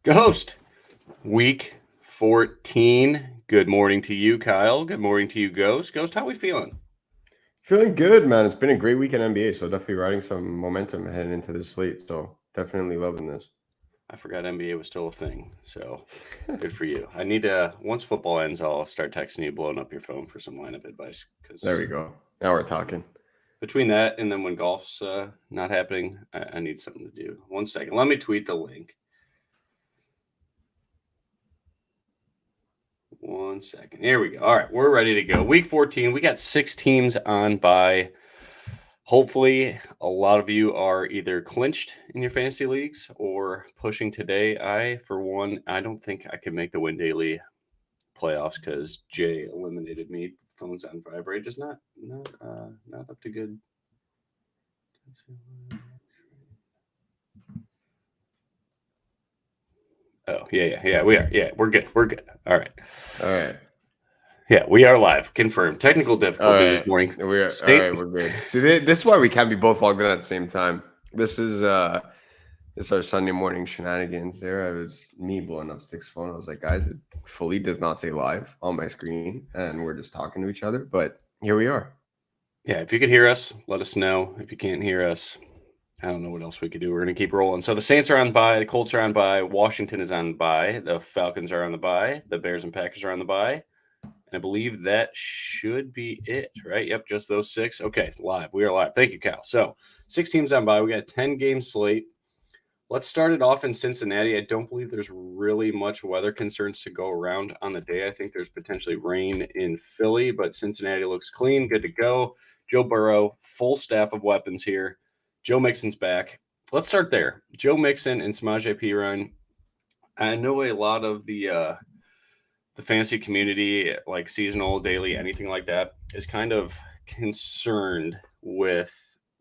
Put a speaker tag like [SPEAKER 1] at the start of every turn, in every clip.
[SPEAKER 1] Ghost, week 14. Good morning to you, Kyle. Good morning to you, Ghost. Ghost, how we feeling?
[SPEAKER 2] Feeling good, man. It's been a great week in NBA, so definitely riding some momentum heading into this slate. So definitely loving this.
[SPEAKER 1] I forgot NBA was still a thing, so good for you. I need to, once football ends, I'll start texting you, blowing up your phone for some lineup advice.
[SPEAKER 2] There we go. Now we're talking.
[SPEAKER 1] Between that and then when golf's not happening, I need something to do. 1 second. Let me tweet the link. 1 second. Here we go. All right, we're ready to go. Week 14. We got 6 teams on bye. Hopefully, a lot of you are either clinched in your fantasy leagues or pushing today. For one, I don't think I can make the Win Daily playoffs because Jay eliminated me. Phone's on vibrate. Just not up to good. Oh, yeah. We are. Yeah, we're good. All right. Yeah, we are live. Confirmed. Technical difficulties this morning.
[SPEAKER 2] All right, we're good. See, this is why we can't be both logged in at the same time. This is our Sunday morning shenanigans. There, I was me blowing up Stick's phone. I was like, guys, it fully does not say live on my screen, and we're just talking to each other. But here we are.
[SPEAKER 1] Yeah, if you could hear us, let us know. If you can't hear us, I don't know what else we could do. We're going to keep rolling. So the Saints are on bye. The Colts are on bye. Washington is on bye. The Falcons are on the bye. The Bears and Packers are on the bye. And I believe that should be it, right? Yep, just those 6. Okay, live. We are live. Thank you, Cal. So 6 teams on bye. We got a 10-game slate. Let's start it off in Cincinnati. I don't believe there's really much weather concerns to go around on the day. I think there's potentially rain in Philly, but Cincinnati looks clean, good to go. Joe Burrow, full staff of weapons here. Joe Mixon's back. Let's start there. Joe Mixon and Samaje Perine. I know a lot of the fantasy community, like seasonal, daily, anything like that, is kind of concerned with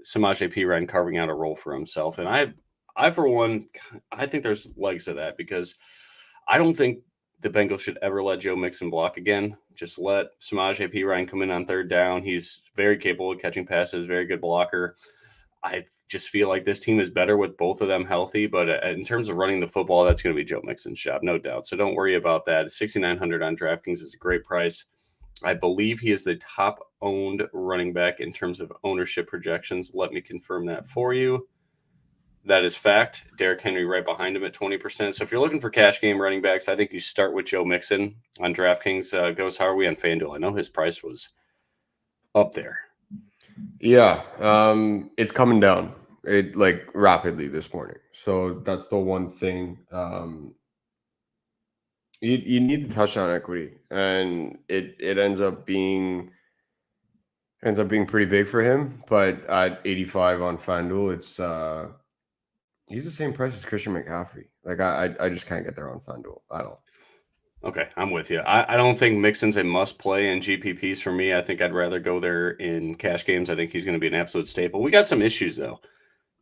[SPEAKER 1] Samaje Perine carving out a role for himself. And I, for one, I think there's legs to that because I don't think the Bengals should ever let Joe Mixon block again. Just let Samaje Perine come in on third down. He's very capable of catching passes, very good blocker. I just feel like this team is better with both of them healthy, but in terms of running the football, that's going to be Joe Mixon's job, no doubt. So don't worry about that. $6,900 on DraftKings is a great price. I believe he is the top owned running back in terms of ownership projections. Let me confirm that for you. That is fact. Derrick Henry right behind him at 20%. So if you're looking for cash game running backs, I think you start with Joe Mixon on DraftKings. Goes, how are we on FanDuel? I know his price was up there.
[SPEAKER 2] Yeah, it's coming down rapidly this morning. So that's the one thing. You need the touchdown equity, and it ends up being pretty big for him. But at 85 on FanDuel, it's he's the same price as Christian McCaffrey. Like I just can't get there on FanDuel at all.
[SPEAKER 1] Okay, I'm with you. I don't think Mixon's a must-play in GPPs for me. I think I'd rather go there in cash games. I think he's going to be an absolute staple. We got some issues, though.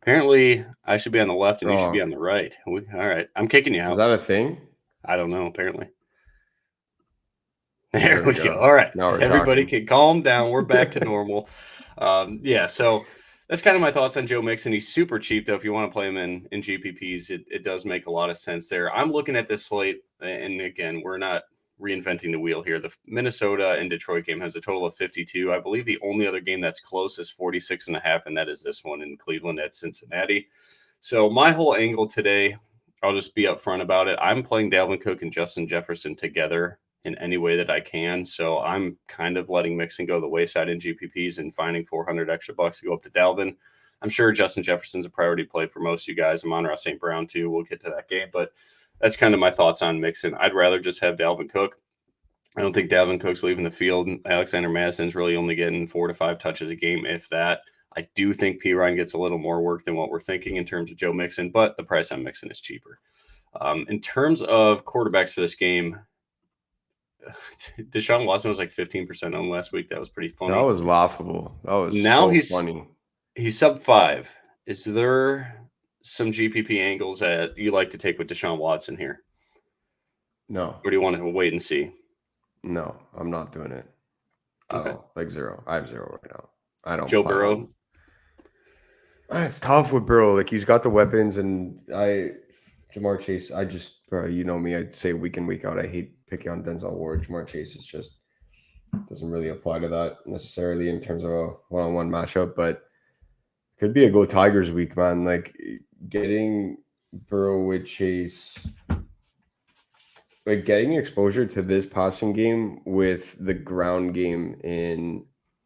[SPEAKER 1] Apparently, I should be on the left and you should be on the right. All right, I'm kicking you out.
[SPEAKER 2] Is that a thing?
[SPEAKER 1] I don't know, apparently. There we go. All right, everybody can calm down. We're back to normal. Yeah, so that's kind of my thoughts on Joe Mixon. He's super cheap, though. If you want to play him in GPPs, it does make a lot of sense there. I'm looking at this slate, and again, we're not reinventing the wheel here. The Minnesota and Detroit game has a total of 52. I believe the only other game that's close is 46.5, and that is this one in Cleveland at Cincinnati. So my whole angle today, I'll just be upfront about it. I'm playing Dalvin Cook and Justin Jefferson together in any way that I can. So I'm kind of letting Mixon go the wayside in GPPs and finding $400 extra bucks to go up to Dalvin. I'm sure Justin Jefferson's a priority play for most of you guys. Amon-Ra St. Brown too. We'll get to that game, but that's kind of my thoughts on Mixon. I'd rather just have Dalvin Cook. I don't think Dalvin Cook's leaving the field. Alexander Madison's really only getting 4 to 5 touches a game, if that. I do think Perine gets a little more work than what we're thinking in terms of Joe Mixon, but the price on Mixon is cheaper. In terms of quarterbacks for this game, Deshaun Watson was like 15% on last week. That was pretty funny.
[SPEAKER 2] That was laughable. That was funny.
[SPEAKER 1] He's sub 5. Is there some GPP angles that you like to take with Deshaun Watson here?
[SPEAKER 2] No.
[SPEAKER 1] Or do you want to wait and see?
[SPEAKER 2] No, I'm not doing it. Okay. Like 0. I have 0 right now. I don't.
[SPEAKER 1] Joe Burrow.
[SPEAKER 2] It's tough with Burrow. Like he's got the weapons, and Jamar Chase, bro, you know me, I'd say week in, week out, I hate picking on Denzel Ward. Jamar Chase is just doesn't really apply to that necessarily in terms of a one-on-one matchup, but could be a Go Tigers week, man. Like getting Burrow with Chase, like getting exposure to this passing game with the ground game in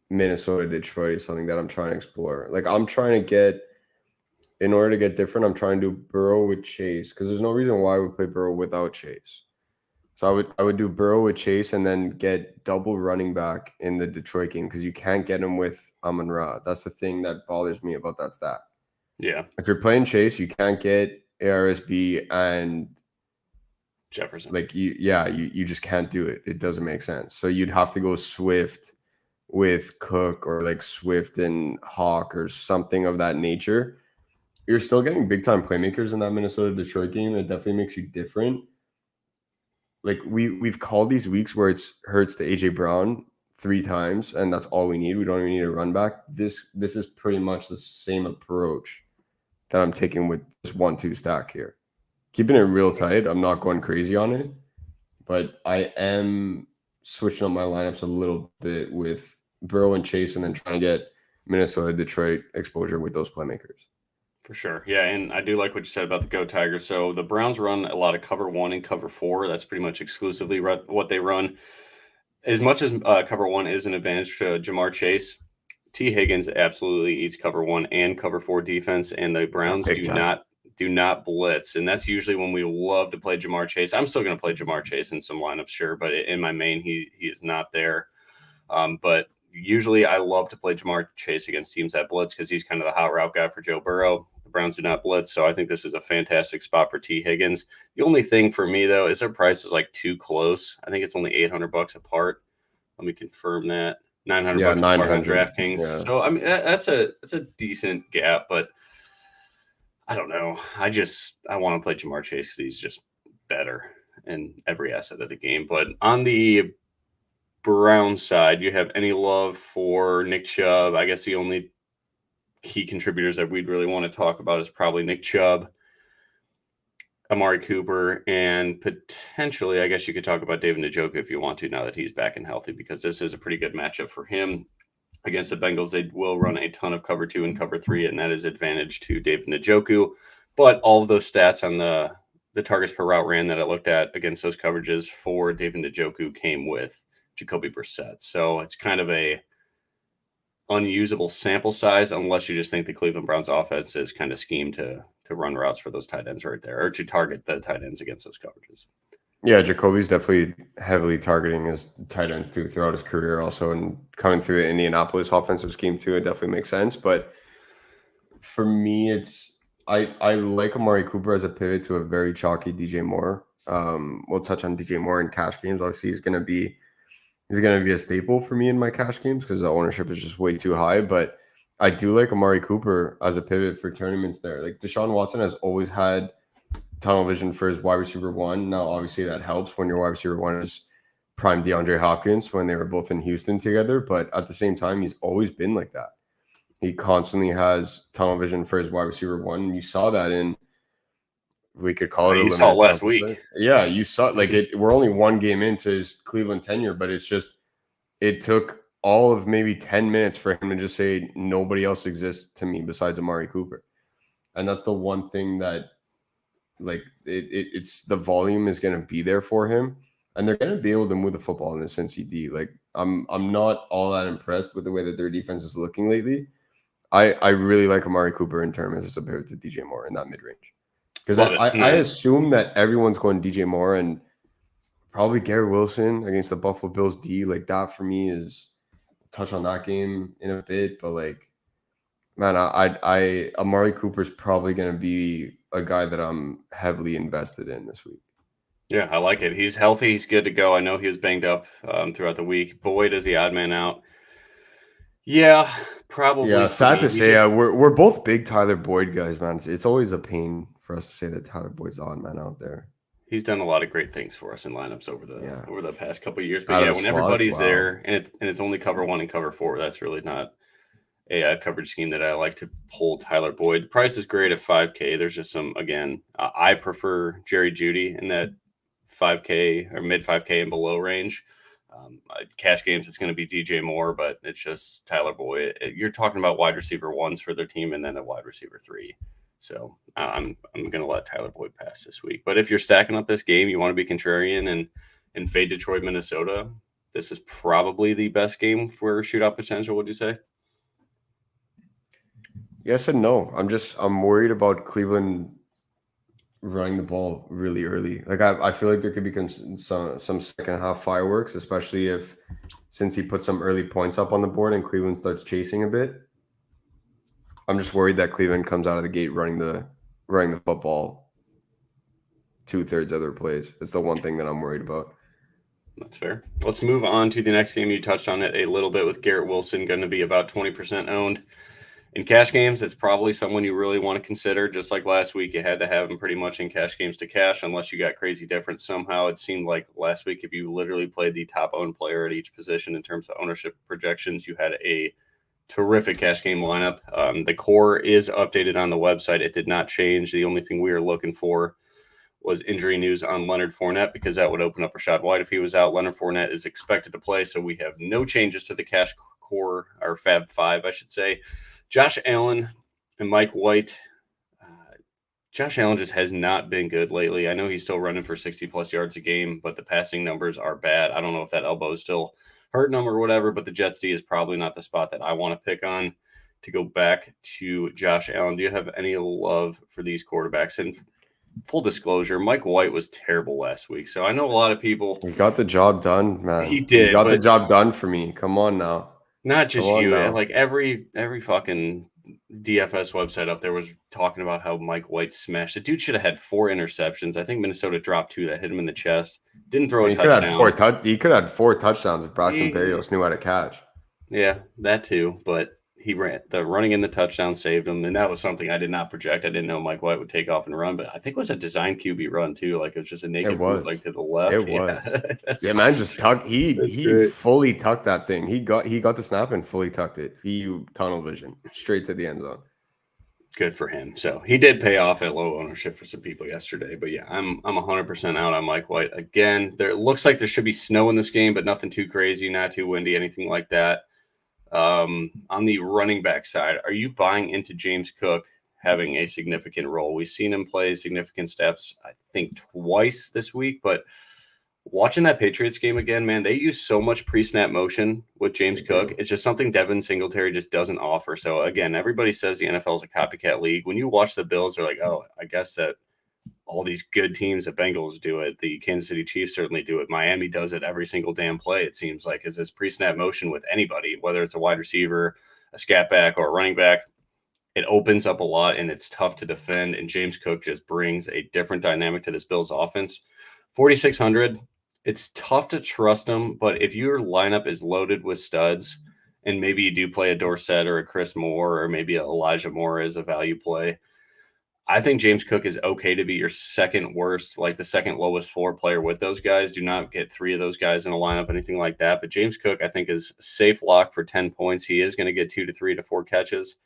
[SPEAKER 2] Minnesota, Detroit is something that I'm trying to explore. Like I'm trying to get, in order to get different, I'm trying to do Burrow with Chase because there's no reason why we play Burrow without Chase. So I would do Burrow with Chase and then get double running back in the Detroit game because you can't get him with Amon-Ra. That's the thing that bothers me about that stat.
[SPEAKER 1] Yeah.
[SPEAKER 2] If you're playing Chase, you can't get ARSB and
[SPEAKER 1] Jefferson.
[SPEAKER 2] Like you just can't do it. It doesn't make sense. So you'd have to go Swift with Cook or like Swift and Hawk or something of that nature. You're still getting big time playmakers in that Minnesota Detroit game. It definitely makes you different. Like we've called these weeks where it's Hurts to AJ Brown 3 times, and that's all we need. We don't even need a run back. This is pretty much the same approach that I'm taking with this 1-2 stack here. Keeping it real tight. I'm not going crazy on it, but I am switching up my lineups a little bit with Burrow and Chase, and then trying to get Minnesota, Detroit exposure with those playmakers.
[SPEAKER 1] For sure. Yeah, and I do like what you said about the Go Tigers. So the Browns run a lot of cover 1 and cover 4. That's pretty much exclusively what they run. As much as cover 1 is an advantage to Jamar Chase, T. Higgins absolutely eats cover 1 and cover 4 defense, and the Browns do not blitz. And that's usually when we love to play Jamar Chase. I'm still going to play Jamar Chase in some lineups, sure, but in my main, he is not there. But usually I love to play Jamar Chase against teams that blitz because he's kind of the hot route guy for Joe Burrow. The Browns do not blitz, so I think this is a fantastic spot for T. Higgins. The only thing for me, though, is their price is like too close. I think it's only $800 apart. Let me confirm that. $900 apart on DraftKings. Yeah. So, I mean, that's a decent gap, but I don't know. I want to play Jamar Chase because he's just better in every asset of the game. But on the Browns side, you have any love for Nick Chubb? I guess the only key contributors that we'd really want to talk about is probably Nick Chubb, Amari Cooper, and potentially, I guess you could talk about David Njoku if you want to, now that he's back and healthy, because this is a pretty good matchup for him. Against the Bengals, they will run a ton of cover 2 and cover 3, and that is advantage to David Njoku. But all of those stats on the targets per route ran that I looked at against those coverages for David Njoku came with Jacoby Brissett. So it's kind of a unusable sample size unless you just think the Cleveland Browns offense is kind of schemed to run routes for those tight ends right there, or to target the tight ends against those coverages.
[SPEAKER 2] Yeah, Jacoby's definitely heavily targeting his tight ends too throughout his career also, and coming through the Indianapolis offensive scheme too, it definitely makes sense. But for me, it's I like Amari Cooper as a pivot to a very chalky DJ Moore. We'll touch on DJ Moore in cash games. Obviously, he's gonna be a staple for me in my cash games because the ownership is just way too high. But I do like Amari Cooper as a pivot for tournaments there. Like Deshaun Watson has always had tunnel vision for his wide receiver 1. Now, obviously, that helps when your wide receiver 1 is prime DeAndre Hopkins when they were both in Houston together. But at the same time, he's always been like that. He constantly has tunnel vision for his wide receiver 1. And you saw that we could call it.
[SPEAKER 1] You saw it last week.
[SPEAKER 2] Yeah, you saw like it. We're only 1 game into his Cleveland tenure, but it took all of maybe 10 minutes for him to just say nobody else exists to me besides Amari Cooper. And that's the one thing that, like, it's the volume is going to be there for him, and they're going to be able to move the football in this NCD. Like, I'm not all that impressed with the way that their defense is looking lately. I really like Amari Cooper in terms as a pair to DJ Moore in that mid range, because I assume that everyone's going DJ Moore and probably Garrett Wilson against the Buffalo Bills D. Like that for me is touch on that game in a bit, but like, man, I Amari Cooper's probably going to be a guy that I'm heavily invested in this week.
[SPEAKER 1] Yeah, I like it. He's healthy. He's good to go. I know he was banged up throughout the week. Boyd is the odd man out. Yeah, probably.
[SPEAKER 2] Yeah, sad to say. We're both big Tyler Boyd guys, man. It's always a pain for us to say that Tyler Boyd's the odd man out there.
[SPEAKER 1] He's done a lot of great things for us in lineups over the past couple of years. But yeah, when everybody's there and it's only cover 1 and cover 4, that's really not a coverage scheme that I like to pull Tyler Boyd. The price is great at 5K. There's just some, again, I prefer Jerry Jeudy in that 5K or mid 5K and below range. Cash games, it's going to be DJ Moore, but it's just Tyler Boyd. You're talking about wide receiver ones for their team and then a wide receiver 3. So I'm going to let Tyler Boyd pass this week. But if you're stacking up this game, you want to be contrarian and fade Detroit, Minnesota, this is probably the best game for shootout potential, would you say?
[SPEAKER 2] Yes and no. I'm worried about Cleveland running the ball really early. Like I feel like there could be some second half fireworks, especially since he put some early points up on the board and Cleveland starts chasing a bit. I'm just worried that Cleveland comes out of the gate running the football 2/3 of their plays. It's the one thing that I'm worried about.
[SPEAKER 1] That's fair. Let's move on to the next game. You touched on it a little bit with Garrett Wilson going to be about 20% owned. In cash games, it's probably someone you really want to consider. Just like last week, you had to have him pretty much in cash games to cash unless you got crazy difference. Somehow it seemed like last week, if you literally played the top owned player at each position in terms of ownership projections, you had a terrific cash game lineup. The core is updated on the website. It did not change. The only thing we were looking for was injury news on Leonard Fournette because that would open up Rachaad White if he was out. Leonard Fournette is expected to play, so we have no changes to the cash core, or Fab 5, I should say. Josh Allen and Mike White. Josh Allen just has not been good lately. I know he's still running for 60-plus yards a game, but the passing numbers are bad. I don't know if that elbow is still hurting him or whatever, but the Jets D is probably not the spot that I want to pick on. To go back to Josh Allen, do you have any love for these quarterbacks? And full disclosure, Mike White was terrible last week, so I know a lot of people.
[SPEAKER 2] He got the job done, man.
[SPEAKER 1] He did.
[SPEAKER 2] He got the job done for me. Come on now.
[SPEAKER 1] Not just you. Now. Like every fucking DFS website up there was talking about how Mike White smashed. The dude should have had 4 interceptions. I think Minnesota dropped 2 that hit him in the chest. Didn't throw a touchdown.
[SPEAKER 2] He could have had 4 touchdowns if Braxton Berrios knew how to catch.
[SPEAKER 1] Yeah, that too. But he ran the running in the touchdown saved him, and that was something I did not project. I didn't know Mike White would take off and run, but I think it was a design QB run too. Like it was just a naked boot, like to the left.
[SPEAKER 2] It was. Yeah, man, just tucked. He fully tucked that thing. He got the snap and fully tucked it. He tunnel vision straight to the end zone.
[SPEAKER 1] Good for him. So he did pay off at low ownership for some people yesterday. But yeah, I'm 100% out on Mike White again. There looks like there should be snow in this game, but nothing too crazy, not too windy, anything like that. On the running back side, are you buying into James Cook having a significant role? We've seen him play significant steps, I think, twice this week, but watching that Patriots game again, man, they use so much pre-snap motion with James Cook. It's just something Devin Singletary just doesn't offer. So again, everybody says the NFL is a copycat league. When you watch the Bills, they're like, oh, I guess that all these good teams, the Bengals do it. The Kansas City Chiefs certainly do it. Miami does it every single damn play, it seems like, is this pre-snap motion with anybody, whether it's a wide receiver, a scat back, or a running back. It opens up a lot, and it's tough to defend, and James Cook just brings a different dynamic to this Bills offense. 4,600, it's tough to trust him, but if your lineup is loaded with studs, and maybe you do play a Dorsett or a Chris Moore or maybe a Elijah Moore as a value play, I think James Cook is okay to be your second worst, like the second lowest floor player with those guys. Do not get 3 of those guys in a lineup, anything like that. But James Cook, I think, is safe lock for 10 points. He is going to get 2 to 3 to 4 catches.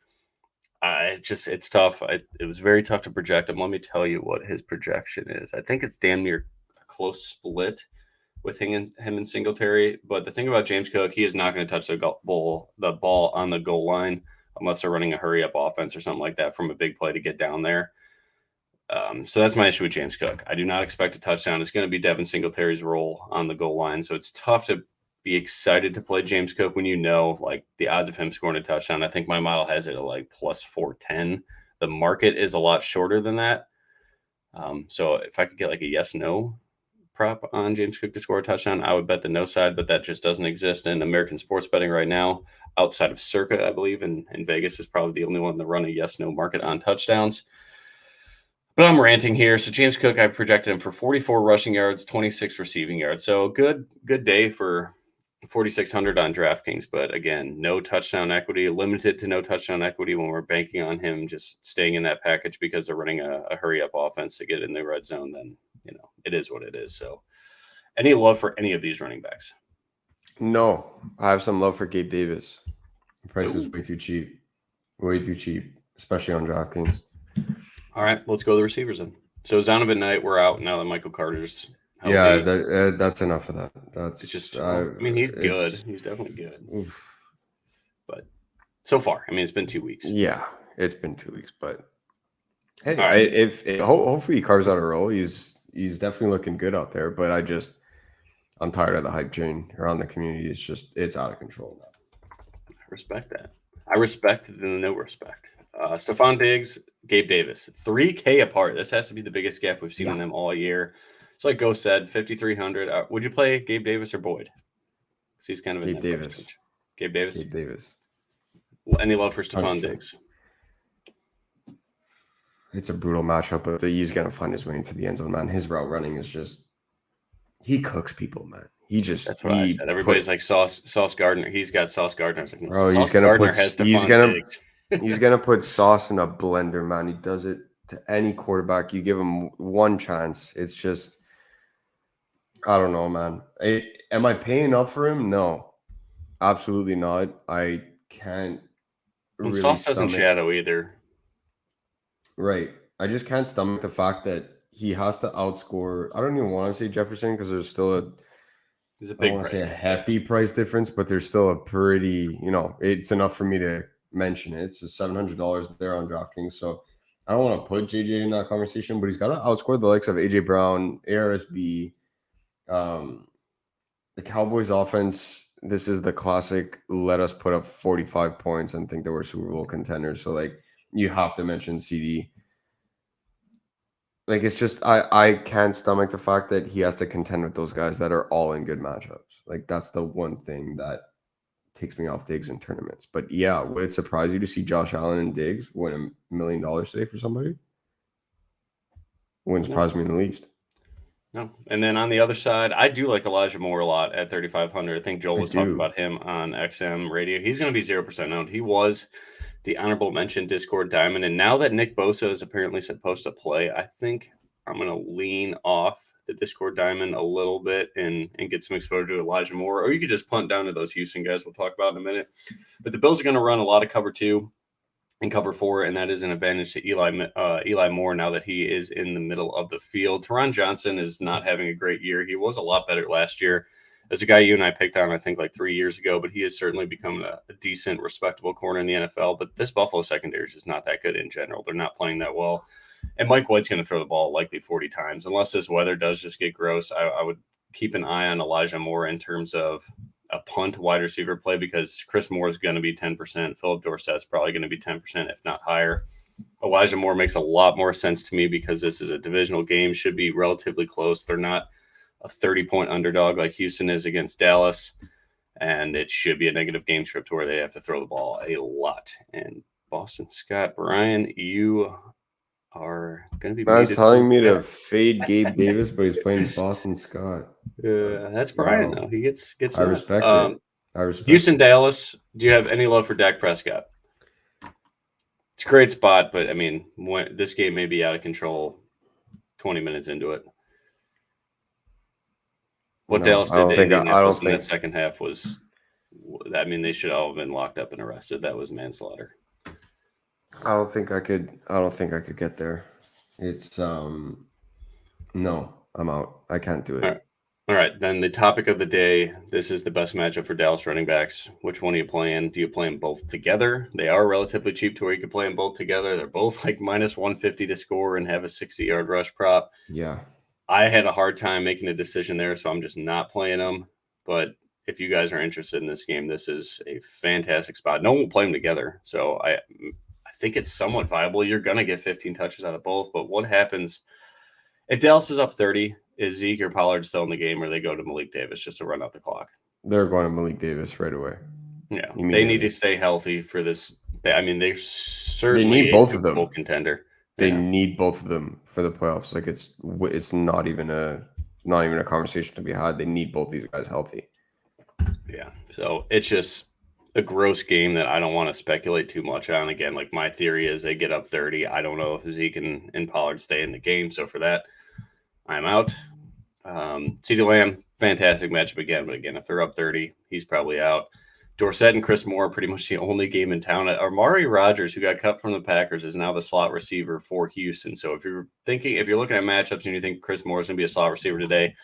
[SPEAKER 1] It's tough. It was very tough to project him. Let me tell you what his projection is. I think it's damn near a close split with him and Singletary. But the thing about James Cook, he is not going to touch the ball on the goal line unless they're running a hurry-up offense or something like that from a big play to get down there. So that's my issue with James Cook. I do not expect a touchdown. It's going to be Devin Singletary's role on the goal line. So it's tough to be excited to play James Cook when you know, like, the odds of him scoring a touchdown. I think my model has it at like plus 410. The market is a lot shorter than that. So if I could get like a yes-no prop on James Cook to score a touchdown, I would bet the no side, but that just doesn't exist in American sports betting right now. Outside of Circa, I believe, and Vegas is probably the only one to run a yes-no market on touchdowns. But I'm ranting here. So James Cook, I projected him for 44 rushing yards, 26 receiving yards. So good day for 4,600 on DraftKings. But again, no touchdown equity, limited to no touchdown equity when we're banking on him just staying in that package because they're running a hurry-up offense to get in the red zone. Then, it is what it is. So any love for any of these running backs?
[SPEAKER 2] No, I have some love for Gabe Davis. The price is way too cheap. Way too cheap, especially on DraftKings.
[SPEAKER 1] All right, let's go to the receivers then. So Zonovan Knight, we're out now that Michael Carter's healthy.
[SPEAKER 2] Yeah, that's enough of that. That's
[SPEAKER 1] it's just I mean, he's good. He's definitely good.
[SPEAKER 2] Oof.
[SPEAKER 1] But so far, I mean, it's been 2 weeks.
[SPEAKER 2] Yeah, it's been 2 weeks, but hey, right. Hopefully he carves out a role. He's definitely looking good out there, but I'm tired of the hype train around the community. It's out of control now.
[SPEAKER 1] I respect that. I respect the no respect. Stephon Diggs, Gabe Davis, 3K apart. This has to be the biggest gap we've seen in them all year. So like Ghost said, 5,300. Would you play Gabe Davis or Boyd? Because he's kind of in that price range. Gabe Davis.
[SPEAKER 2] Gabe Davis.
[SPEAKER 1] Any love for Stephon Diggs?
[SPEAKER 2] It's a brutal matchup, but he's gonna find his way into the end zone, man. His route running is just he cooks people, man.
[SPEAKER 1] That's what I said. Everybody's like Sauce Gardner. He's got Sauce Gardner. I was like, no,
[SPEAKER 2] bro,
[SPEAKER 1] Sauce Gardner has Stephon Diggs.
[SPEAKER 2] He's gonna put sauce in a blender, man. He does it to any quarterback. You give him one chance. It's just, I don't know, man. Am I paying up for him? No, absolutely not. I can't.
[SPEAKER 1] Really Sauce doesn't shadow either.
[SPEAKER 2] Right. I just can't stomach the fact that he has to outscore. I don't even want to say Jefferson because there's still a hefty price difference, but there's still a pretty, it's enough for me to mention it. It's $700 there on DraftKings. So I don't want to put JJ in that conversation, but he's got to outscore the likes of AJ Brown, ARSB, the Cowboys offense. This is the classic, let us put up 45 points and think that we're Super Bowl contenders. So like you have to mention CD. Like, it's just, I can't stomach the fact that he has to contend with those guys that are all in good matchups. Like, that's the one thing that takes me off Diggs in tournaments. But yeah, would it surprise you to see Josh Allen and Diggs win $1 million today for somebody? Wouldn't surprise me in the least.
[SPEAKER 1] No. And then on the other side, I do like Elijah Moore a lot at 3,500. I think Joel was talking about him on XM radio. He's going to be 0% owned. He was the honorable mention Discord Diamond. And now that Nick Bosa is apparently supposed to play, I think I'm going to lean off the Discord Diamond a little bit and get some exposure to Elijah Moore. Or you could just punt down to those Houston guys we'll talk about in a minute. But the Bills are going to run a lot of cover 2 and cover 4, and that is an advantage to Eli Moore now that he is in the middle of the field. Teron Johnson is not having a great year. He was a lot better last year. As a guy you and I picked on, I think, like 3 years ago, but he has certainly become a decent, respectable corner in the NFL. But this Buffalo secondary is just not that good in general. They're not playing that well. And Mike White's going to throw the ball likely 40 times. Unless this weather does just get gross, I would keep an eye on Elijah Moore in terms of a punt wide receiver play because Chris Moore is going to be 10%. Philip Dorsett's probably going to be 10%, if not higher. Elijah Moore makes a lot more sense to me because this is a divisional game, should be relatively close. They're not a 30-point underdog like Houston is against Dallas, and it should be a negative game script where they have to throw the ball a lot. And Boston Scott, Brian, you are going to be.
[SPEAKER 2] Brian's telling me to fade Gabe Davis, but he's playing Boston Scott.
[SPEAKER 1] Yeah, that's Brian though. He gets.
[SPEAKER 2] I respect it. I respect
[SPEAKER 1] Houston, Dallas. Do you have any love for Dak Prescott? It's a great spot, but I mean, this game may be out of control 20 minutes into it. What Dallas did to Indianapolis in that second half was, I mean, they should all have been locked up and arrested. That was manslaughter.
[SPEAKER 2] I don't think I could get there. It's no, I'm out. I can't do it.
[SPEAKER 1] All right. Then the topic of the day. This is the best matchup for Dallas running backs. Which one are you playing? Do you play them both together? They are relatively cheap to where you can play them both together. They're both like minus 150 to score and have a 60-yard rush prop.
[SPEAKER 2] Yeah. I
[SPEAKER 1] had a hard time making a decision there, so I'm just not playing them. But if you guys are interested in this game, this is a fantastic spot. No one will play them together, so I think it's somewhat viable. You're going to get 15 touches out of both, but what happens if Dallas is up 30? Is Zeke or Pollard still in the game, or they go to Malik Davis just to run out the clock?
[SPEAKER 2] They're going to Malik Davis right away.
[SPEAKER 1] Yeah, they need to stay healthy for this. They certainly
[SPEAKER 2] need both of them.
[SPEAKER 1] Contender.
[SPEAKER 2] They need both of them for the playoffs. Like it's not even a conversation to be had. They need both these guys healthy.
[SPEAKER 1] Yeah. So it's just a gross game that I don't want to speculate too much on. Again, like my theory is they get up 30. I don't know if Zeke and Pollard stay in the game. So for that, I'm out. CeeDee Lamb, fantastic matchup again. But again, if they're up 30, he's probably out. Dorsett and Chris Moore are pretty much the only game in town. Amari Rodgers, who got cut from the Packers, is now the slot receiver for Houston. So if you're looking at matchups and you think Chris Moore is going to be a slot receiver today,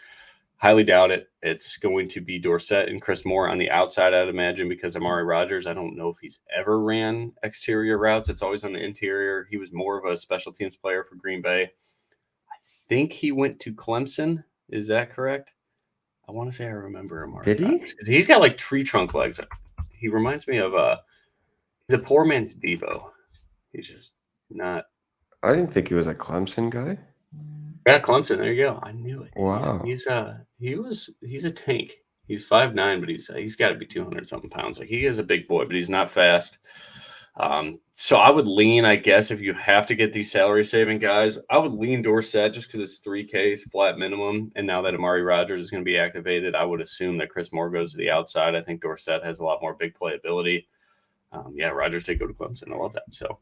[SPEAKER 1] highly doubt it. It's going to be Dorsett and Chris Moore on the outside, I'd imagine, because Amari Rodgers, I don't know if he's ever ran exterior routes. It's always on the interior. He was more of a special teams player for Green Bay. I think he went to Clemson. Is that correct? I want to say I remember Amari.
[SPEAKER 2] Did he?
[SPEAKER 1] Rodgers, 'cause he's got like tree trunk legs. He reminds me of he's a poor man's Devo. He's just not.
[SPEAKER 2] I didn't think he was a Clemson guy.
[SPEAKER 1] Yeah, Clemson. There you go. I knew it.
[SPEAKER 2] Wow.
[SPEAKER 1] He's a tank. He's 5'9", but he's got to be 200 something pounds. Like, he is a big boy, but he's not fast. So I would lean, I guess, if you have to get these salary saving guys, I would lean Dorsett just because it's $3K flat minimum. And now that Amari Rodgers is going to be activated, I would assume that Chris Moore goes to the outside. I think Dorsett has a lot more big play ability. Rodgers did go to Clemson. I love that. So,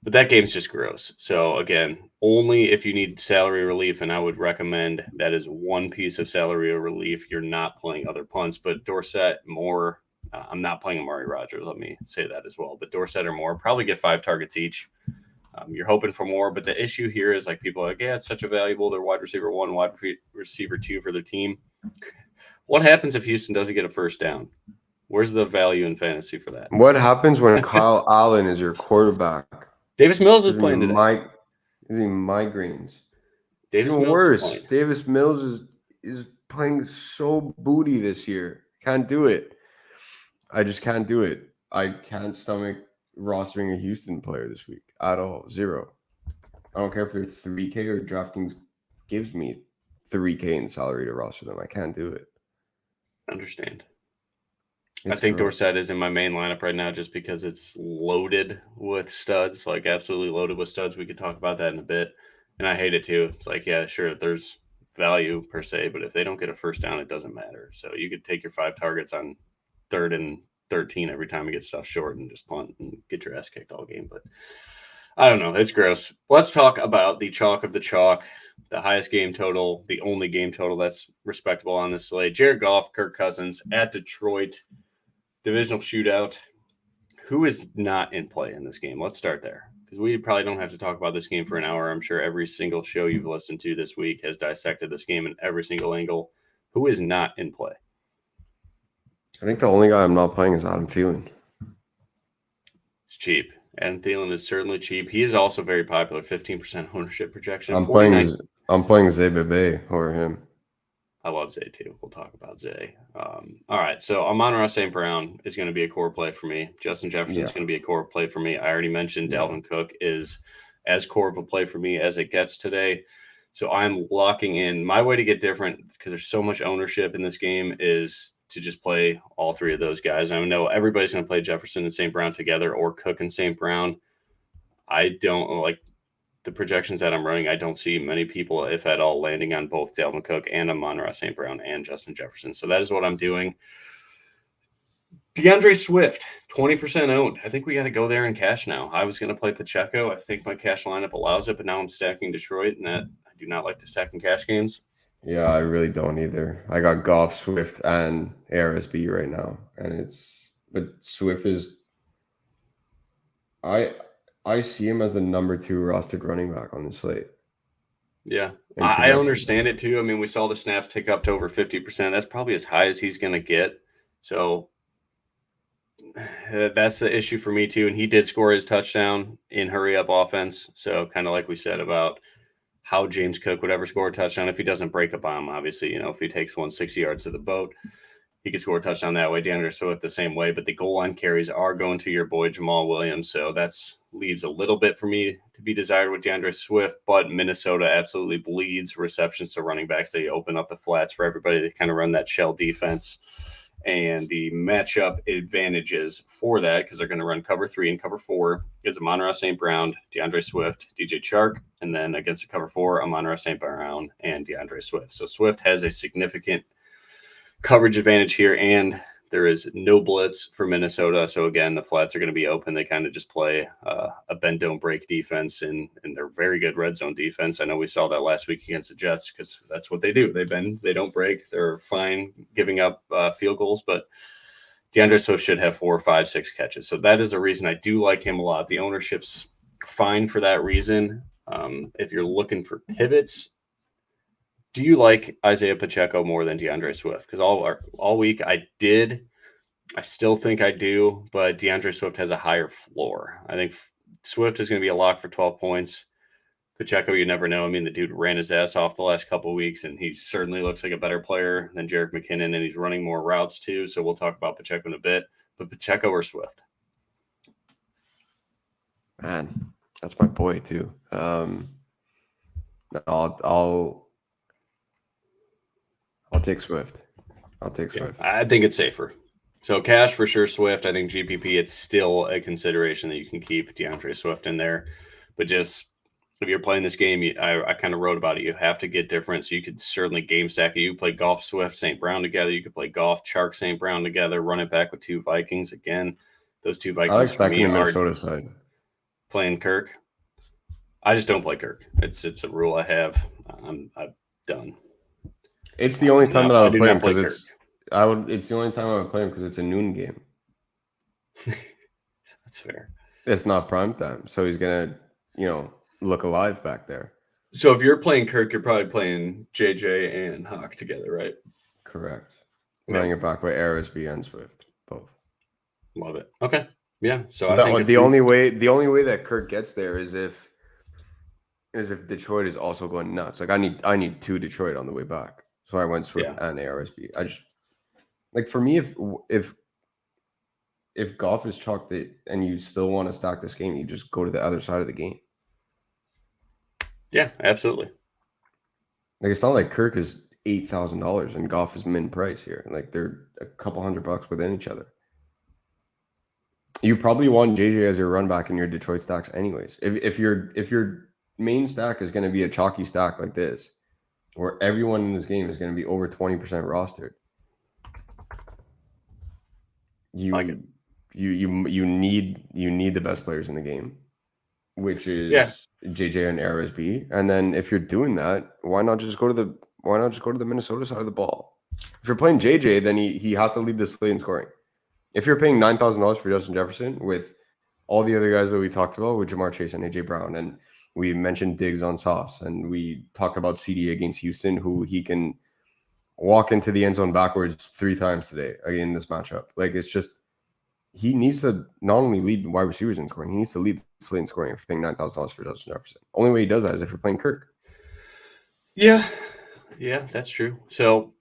[SPEAKER 1] but that game's just gross. So again, only if you need salary relief, and I would recommend that is one piece of salary relief. You're not playing other punts, but Dorsett, Moore. I'm not playing Amari Rodgers. Let me say that as well. But Dorsett or Moore probably get 5 targets each. You're hoping for more, but the issue here is like people are like, yeah, it's such a valuable. They're wide receiver 1, wide receiver 2 for their team. What happens if Houston doesn't get a first down? Where's the value in fantasy for that?
[SPEAKER 2] What happens when Kyle Allen is your quarterback?
[SPEAKER 1] Davis Mills is playing today.
[SPEAKER 2] Migraines.
[SPEAKER 1] Davis
[SPEAKER 2] Even
[SPEAKER 1] Mills
[SPEAKER 2] worse. Davis Mills is playing so booty this year. Can't do it. I just can't do it. I can't stomach rostering a Houston player this week at all. 0. I don't care if they're 3K or DraftKings gives me 3K in salary to roster them. I can't do it.
[SPEAKER 1] Understand.
[SPEAKER 2] It's
[SPEAKER 1] I think
[SPEAKER 2] gross.
[SPEAKER 1] Dorsett is in my main lineup right now just because it's loaded with studs, like absolutely loaded with studs. We could talk about that in a bit. And I hate it too. It's like, yeah, sure, there's value per se, but if they don't get a first down, it doesn't matter. So you could take your 5 targets on 3rd and 13 every time you get stuff short and just punt and get your ass kicked all game. But I don't know. It's gross. Let's talk about the chalk of the chalk, the highest game total, the only game total that's respectable on this slate. Jared Goff, Kirk Cousins at Detroit, divisional shootout. Who is not in play in this game? Let's start there because we probably don't have to talk about this game for an hour. I'm sure every single show you've listened to this week has dissected this game in every single angle. Who is not in play?
[SPEAKER 2] I think the only guy I'm not playing is Adam Thielen.
[SPEAKER 1] It's cheap. Adam Thielen is certainly cheap. He is also very popular, 15% ownership projection.
[SPEAKER 2] I'm playing Zay Bebe over him.
[SPEAKER 1] I love Zay too. We'll talk about Zay. All right. So Amon-Ra St. Brown is going to be a core play for me. Justin Jefferson is going to be a core play for me. I already mentioned Dalvin Cook is as core of a play for me as it gets today. So I'm locking in. My way to get different because there's so much ownership in this game is to just play all 3 of those guys. I know everybody's going to play Jefferson and St. Brown together or Cook and St. Brown. I don't like the projections that I'm running. I don't see many people, if at all, landing on both Dalvin Cook and Amon-Ra St. Brown and Justin Jefferson. So that is what I'm doing. DeAndre Swift, 20% owned. I think we got to go there in cash now. I was going to play Pacheco. I think my cash lineup allows it, but now I'm stacking Detroit, and that I do not like to stack in cash games.
[SPEAKER 2] Yeah, I really don't either. I got Goff, Swift, and ARSB right now, but Swift is. I see him as the number 2 rostered running back on the slate.
[SPEAKER 1] Yeah, I understand it too. I mean, we saw the snaps tick up to over 50%. That's probably as high as he's going to get. So that's the issue for me too. And he did score his touchdown in hurry up offense. So kind of like we said about how James Cook would ever score a touchdown if he doesn't break a bomb. Obviously, if he takes 160 yards to the boat, he could score a touchdown that way. DeAndre Swift the same way, but the goal line carries are going to your boy Jamal Williams. So that's leaves a little bit for me to be desired with DeAndre Swift, but Minnesota absolutely bleeds receptions to running backs. They open up the flats for everybody to kind of run that shell defense. And the matchup advantages for that, because they're going to run cover 3 and cover 4, is Amon-Ra St. Brown, DeAndre Swift, DJ Chark, and then against the cover 4, Amon-Ra St. Brown and DeAndre Swift. So Swift has a significant coverage advantage here, and there is no blitz for Minnesota. So again, the flats are going to be open. They kind of just play a bend don't break defense, and they're very good red zone defense. I know we saw that last week against the Jets because that's what they do. They bend, they don't break. They're fine giving up field goals, but DeAndre Swift should have 4, 5, 6 catches. So that is the reason I do like him a lot. The ownership's fine for that reason. If you're looking for pivots, do you like Isaiah Pacheco more than DeAndre Swift? Because all week I did. I still think I do, but DeAndre Swift has a higher floor. I think Swift is going to be a lock for 12 points. Pacheco, you never know. I mean, the dude ran his ass off the last couple of weeks, and he certainly looks like a better player than Jerick McKinnon, and he's running more routes too. So we'll talk about Pacheco in a bit. But Pacheco or Swift?
[SPEAKER 2] Man, that's my boy too. I'll take Swift. I'll take Swift.
[SPEAKER 1] Yeah, I think it's safer. So cash for sure, Swift. I think GPP, it's still a consideration that you can keep DeAndre Swift in there. But just if you're playing this game, I kind of wrote about it. You have to get different. So you could certainly game stack it. You play Goff, Swift, St. Brown together. You could play Goff, Chark, St. Brown together. Run it back with 2 Vikings. Again, those 2 Vikings
[SPEAKER 2] I like
[SPEAKER 1] for me
[SPEAKER 2] stacking the
[SPEAKER 1] are
[SPEAKER 2] Minnesota side.
[SPEAKER 1] playing Kirk. I just don't play Kirk. It's a rule I have. I'm done.
[SPEAKER 2] It's the only time that I would play him because
[SPEAKER 1] Kirk.
[SPEAKER 2] It's the only time I would play him because it's a noon game.
[SPEAKER 1] That's fair.
[SPEAKER 2] It's not prime time, so he's gonna, look alive back there.
[SPEAKER 1] So if you're playing Kirk, you're probably playing JJ and Hawk together, right?
[SPEAKER 2] Correct.
[SPEAKER 1] Yeah.
[SPEAKER 2] Running it back by RSB and Swift, both.
[SPEAKER 1] Love it. Okay. Yeah. So I think
[SPEAKER 2] the only way that Kirk gets there is if Detroit is also going nuts. Like I need 2 Detroit on the way back. So I went Swift and ARSB. I just for me, if Goff is chalked it and you still want to stack this game, you just go to the other side of the game.
[SPEAKER 1] Yeah, absolutely.
[SPEAKER 2] It's not like Kirk is $8,000 and Goff is min price here. They're a couple $100 within each other. You probably want JJ as your run back in your Detroit stacks anyways. If your main stack is going to be a chalky stack like this, where everyone in this game is going to be over 20% rostered, you need the best players in the game, which is JJ and RSB. And then if you're doing that, why not just go to the Minnesota side of the ball? If you're playing JJ, then he has to lead the slate in scoring. If you're paying $9,000 for Justin Jefferson with all the other guys that we talked about with Jamar Chase and AJ Brown, and we mentioned Diggs on Sauce, and we talked about CD against Houston, who he can walk into the end zone backwards 3 times today in this matchup. It's just he needs to not only lead wide receivers in scoring, he needs to lead the slate in scoring if you're paying $9,000 for Justin Jefferson. Only way he does that is if you're playing Kirk.
[SPEAKER 1] Yeah, that's true. So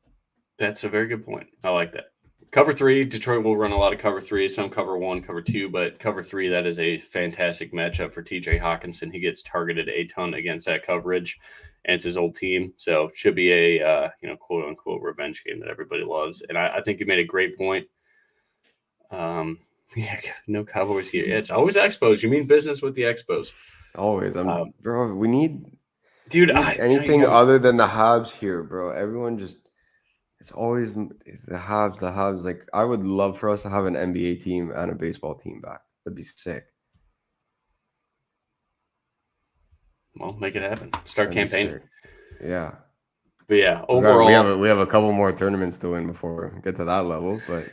[SPEAKER 1] that's a very good point. I like that. Cover 3, Detroit will run a lot of cover 3, some cover 1, cover 2, but cover 3, that is a fantastic matchup for TJ Hawkinson. He gets targeted a ton against that coverage, and it's his old team. So it should be a quote unquote revenge game that everybody loves. And I think you made a great point. No Cowboys here. It's always Expos. You mean business with the Expos.
[SPEAKER 2] Always. Bro, we need
[SPEAKER 1] anything
[SPEAKER 2] other than the Habs here, bro. Everyone just it's always the Habs. I would love for us to have an NBA team and a baseball team back. That'd be sick.
[SPEAKER 1] Well, make it happen. Start campaigning.
[SPEAKER 2] Yeah.
[SPEAKER 1] But yeah, overall
[SPEAKER 2] we have a couple more tournaments to win before we get to that level, but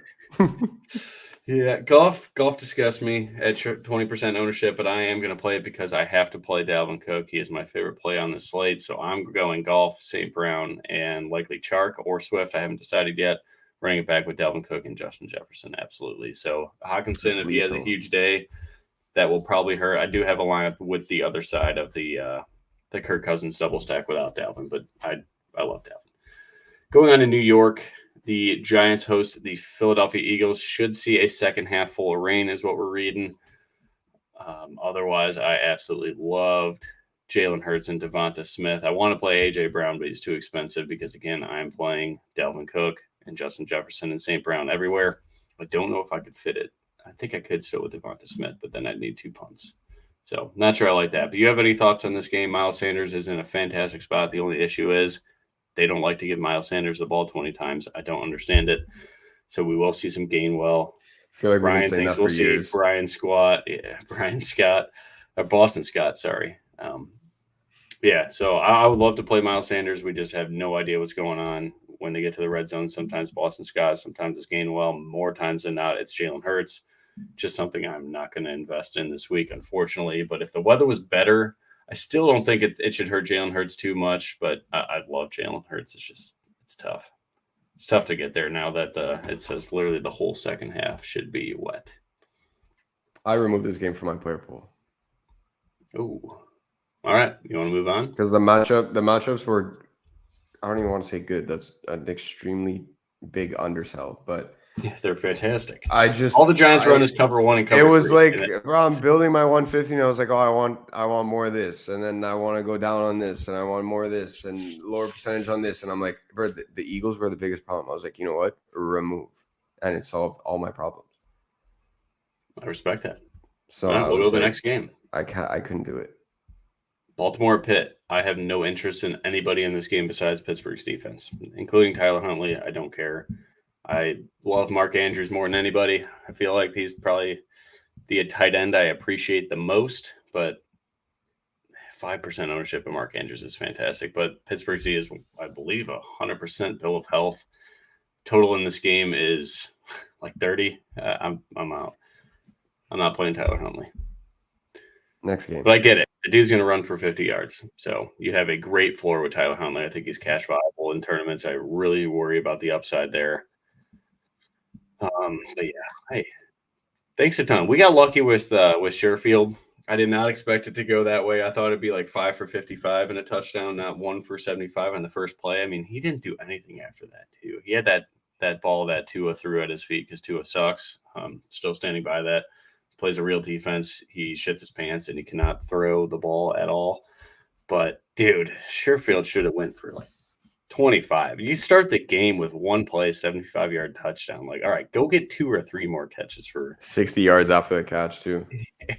[SPEAKER 1] yeah, golf disgusts me at 20% ownership, but I am going to play it because I have to play Dalvin Cook. He is my favorite play on the slate, so I'm going Goff, St. Brown, and likely Chark or Swift. I haven't decided yet. Running it back with Dalvin Cook and Justin Jefferson, absolutely. So Hawkinson, if he has a huge day, that will probably hurt. I do have a lineup with the other side of the Kirk Cousins double stack without Dalvin, but I love Dalvin. Going on to New York, the Giants host the Philadelphia Eagles. Should see a second half full of rain is what we're reading. Otherwise, I absolutely loved Jalen Hurts and Devonta Smith. I want to play A.J. Brown, but he's too expensive because, again, I'm playing Dalvin Cook and Justin Jefferson and St. Brown everywhere. I don't know if I could fit it. I think I could still with Devonta Smith, but then I'd need 2 punts. So not sure I like that. But you have any thoughts on this game? Miles Sanders is in a fantastic spot. The only issue is they don't like to give Miles Sanders the ball 20 times. I don't understand it. So we will see some Gainwell.
[SPEAKER 2] I feel like
[SPEAKER 1] Brian thinks we'll see Brian Scott. Boston Scott, sorry. So I would love to play Miles Sanders. We just have no idea what's going on when they get to the red zone. Sometimes Boston Scott, sometimes it's Gainwell. More times than not, it's Jalen Hurts. Just something I'm not going to invest in this week, unfortunately. But if the weather was better, I still don't think it should hurt Jalen Hurts too much. But I love Jalen Hurts. It's tough. It's tough to get there now that it says literally the whole second half should be wet.
[SPEAKER 2] I removed this game from my player pool.
[SPEAKER 1] Oh, all right. You want to move on?
[SPEAKER 2] Because the matchups were, I don't even want to say good. That's an extremely big undersell, but
[SPEAKER 1] yeah, they're fantastic.
[SPEAKER 2] All
[SPEAKER 1] the Giants run is cover 1 and cover 3.
[SPEAKER 2] It was like, bro, I'm building my 150, and I was like, oh, I want more of this, and then I want to go down on this, and I want more of this, and lower percentage on this, and I'm like, bro, the Eagles were the biggest problem. I was like, you know what? Remove, and it solved all my problems.
[SPEAKER 1] I respect that.
[SPEAKER 2] So
[SPEAKER 1] we'll go to the next game.
[SPEAKER 2] I couldn't do it.
[SPEAKER 1] Baltimore Pitt. I have no interest in anybody in this game besides Pittsburgh's defense, including Tyler Huntley. I don't care. I love Mark Andrews more than anybody. I feel like he's probably the tight end I appreciate the most, but 5% ownership of Mark Andrews is fantastic. But Pittsburgh's D is, I believe, 100% bill of health. Total in this game is like 30. I'm out. I'm not playing Tyler Huntley.
[SPEAKER 2] Next game.
[SPEAKER 1] But I get it. The dude's going to run for 50 yards. So you have a great floor with Tyler Huntley. I think he's cash viable in tournaments. I really worry about the upside there. But yeah, hey, thanks a ton. We got lucky with Sherfield. I did not expect it to go that way. I thought it'd be like 5 for 55 and a touchdown, not 1 for 75 on the first play. I mean, he didn't do anything after that too. He had that ball that Tua threw at his feet because Tua sucks. Still standing by that. Plays a real defense. He shits his pants and he cannot throw the ball at all. But dude, Sherfield should have went for like 25. You start the game with one play, 75-yard touchdown. Like, all right, go get 2 or 3 more catches for
[SPEAKER 2] 60 yards after the catch too.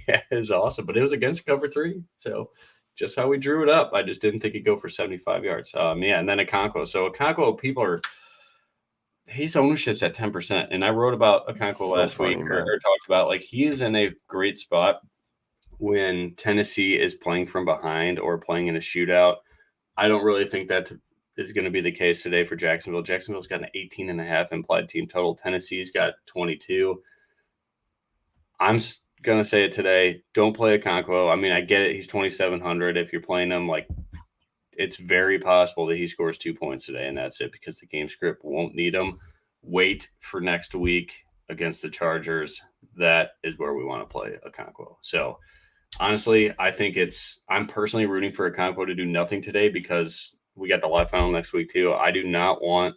[SPEAKER 1] Yeah, it was awesome, but it was against cover 3. So just how we drew it up. I just didn't think he'd go for 75 yards. Yeah, and then Okonkwo. So Okonkwo, people are his ownership's at 10%. And I wrote about Okonkwo last week or talked about like he is in a great spot when Tennessee is playing from behind or playing in a shootout. I don't really think that is going to be the case today for Jacksonville. Jacksonville's got an 18.5 implied team total. Tennessee's got 22. I'm going to say it today. Don't play Okonkwo. I mean, I get it. He's 2,700. If you're playing him, like it's very possible that he scores 2 points today, and that's it because the game script won't need him. Wait for next week against the Chargers. That is where we want to play Okonkwo. So honestly, I think I'm personally rooting for Okonkwo to do nothing today because we got the live final next week too. I do not want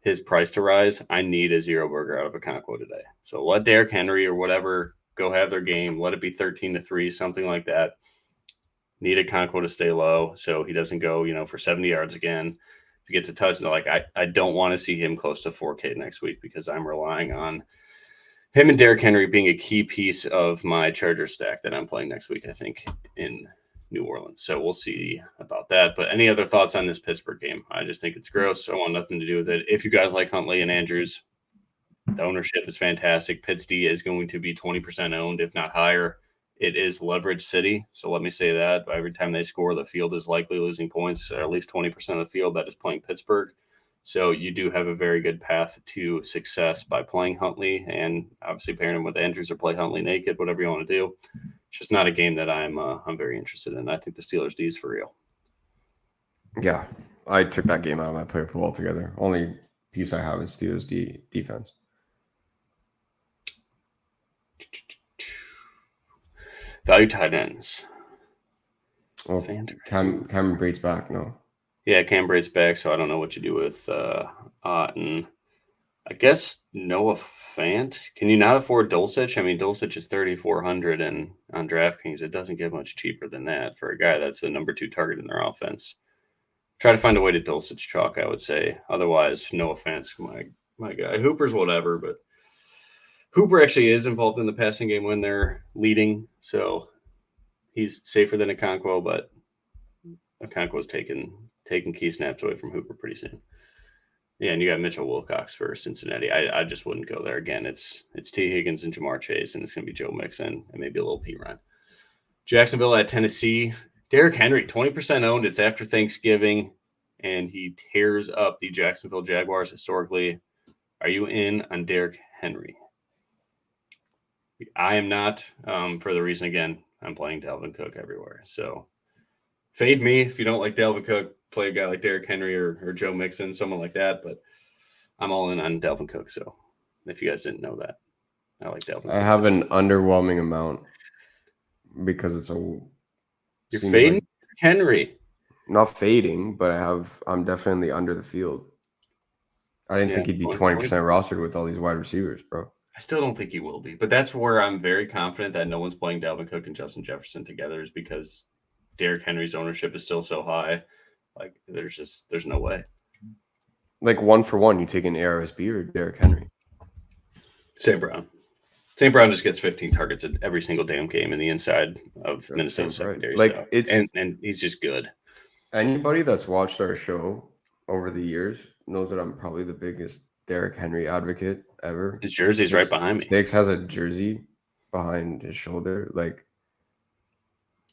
[SPEAKER 1] his price to rise. I need a zero burger out of Okonkwo today. So let Derrick Henry or whatever go have their game. Let it be 13-3, something like that. Need Okonkwo to stay low so he doesn't go, for 70 yards again. If he gets a touchdown, like I don't want to see him close to 4K next week because I'm relying on him and Derrick Henry being a key piece of my Charger stack that I'm playing next week, I think, in New Orleans. So we'll see about that. But any other thoughts on this Pittsburgh game? I just think it's gross. I want nothing to do with it. If you guys like Huntley and Andrews, the ownership is fantastic. Pitts D is going to be 20% owned, if not higher. It is leverage city. So let me say that every time they score, the field is likely losing points, or at least 20% of the field that is playing Pittsburgh. So you do have a very good path to success by playing Huntley and obviously pairing him with Andrews or play Huntley naked, whatever you want to do. It's just not a game that I'm very interested in. I think the Steelers D is for real.
[SPEAKER 2] Yeah, I took that game out of my player pool altogether. Only piece I have is Steelers D defense.
[SPEAKER 1] Value tight ends.
[SPEAKER 2] Well, Cameron Brate's back, no?
[SPEAKER 1] Yeah, Cam Brate's back, so I don't know what you do with Otten. I guess Noah Fant. Can you not afford Dulcich? I mean, Dulcich is 3,400 and on DraftKings. It doesn't get much cheaper than that for a guy that's the number 2 target in their offense. Try to find a way to Dulcich chalk, I would say. Otherwise, Noah Fant's my guy. Hooper's whatever, but Hooper actually is involved in the passing game when they're leading, so he's safer than Okonkwo, but Okonkwo's taking key snaps away from Hooper pretty soon. Yeah, and you got Mitchell Wilcox for Cincinnati. I just wouldn't go there again. It's T. Higgins and Jamar Chase, and it's going to be Joe Mixon and maybe a little P. Ryan. Jacksonville at Tennessee. Derrick Henry, 20% owned. It's after Thanksgiving, and he tears up the Jacksonville Jaguars historically. Are you in on Derrick Henry? I am not, for the reason, again, I'm playing Dalvin Cook everywhere. So fade me if you don't like Dalvin Cook. Play a guy like Derrick Henry or Joe Mixon, someone like that. But I'm all in on Dalvin Cook. So if you guys didn't know that, I like Dalvin Cook.
[SPEAKER 2] I have an underwhelming amount because it's a.
[SPEAKER 1] You're fading like, Henry.
[SPEAKER 2] Not fading, but I'm definitely under the field. I didn't think he'd be 20% rostered with all these wide receivers, bro.
[SPEAKER 1] I still don't think he will be, but that's where I'm very confident that no one's playing Dalvin Cook and Justin Jefferson together is because Derrick Henry's ownership is still so high. Like there's no way.
[SPEAKER 2] Like 1-for-1, you take an ARSB or Derrick Henry?
[SPEAKER 1] St. Brown. St. Brown just gets 15 targets in every single damn game in the inside of Minnesota secondary.
[SPEAKER 2] Like
[SPEAKER 1] so.
[SPEAKER 2] it's
[SPEAKER 1] and he's just good.
[SPEAKER 2] Anybody that's watched our show over the years knows that I'm probably the biggest Derrick Henry advocate ever.
[SPEAKER 1] His jersey's right behind me.
[SPEAKER 2] Stix has a jersey behind his shoulder. Like,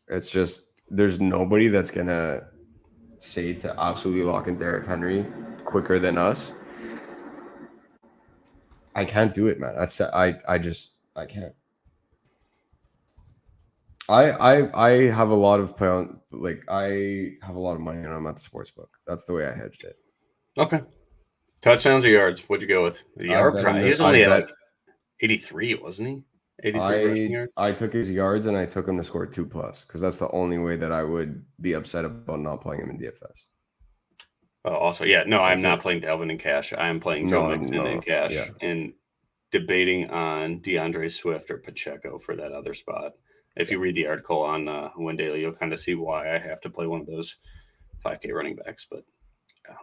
[SPEAKER 2] it's just there's nobody that's gonna say to absolutely lock in Derrick Henry quicker than us. I can't do it, man. I can't. I have a lot of I have a lot of money and I'm at the sports book. That's the way I hedged it.
[SPEAKER 1] Okay. Touchdowns or yards? What'd you go with? The yard price. He was only at like 83, wasn't he? 83 rushing yards.
[SPEAKER 2] I took his yards and I took him to score 2+ because that's the only way that I would be upset about not playing him in DFS.
[SPEAKER 1] Oh, also, yeah, no, I'm not playing Dalvin in cash. I am playing Joe Mixon in cash and debating on DeAndre Swift or Pacheco for that other spot. If you read the article on Win Daily, you'll kind of see why I have to play one of those 5K running backs. But yeah.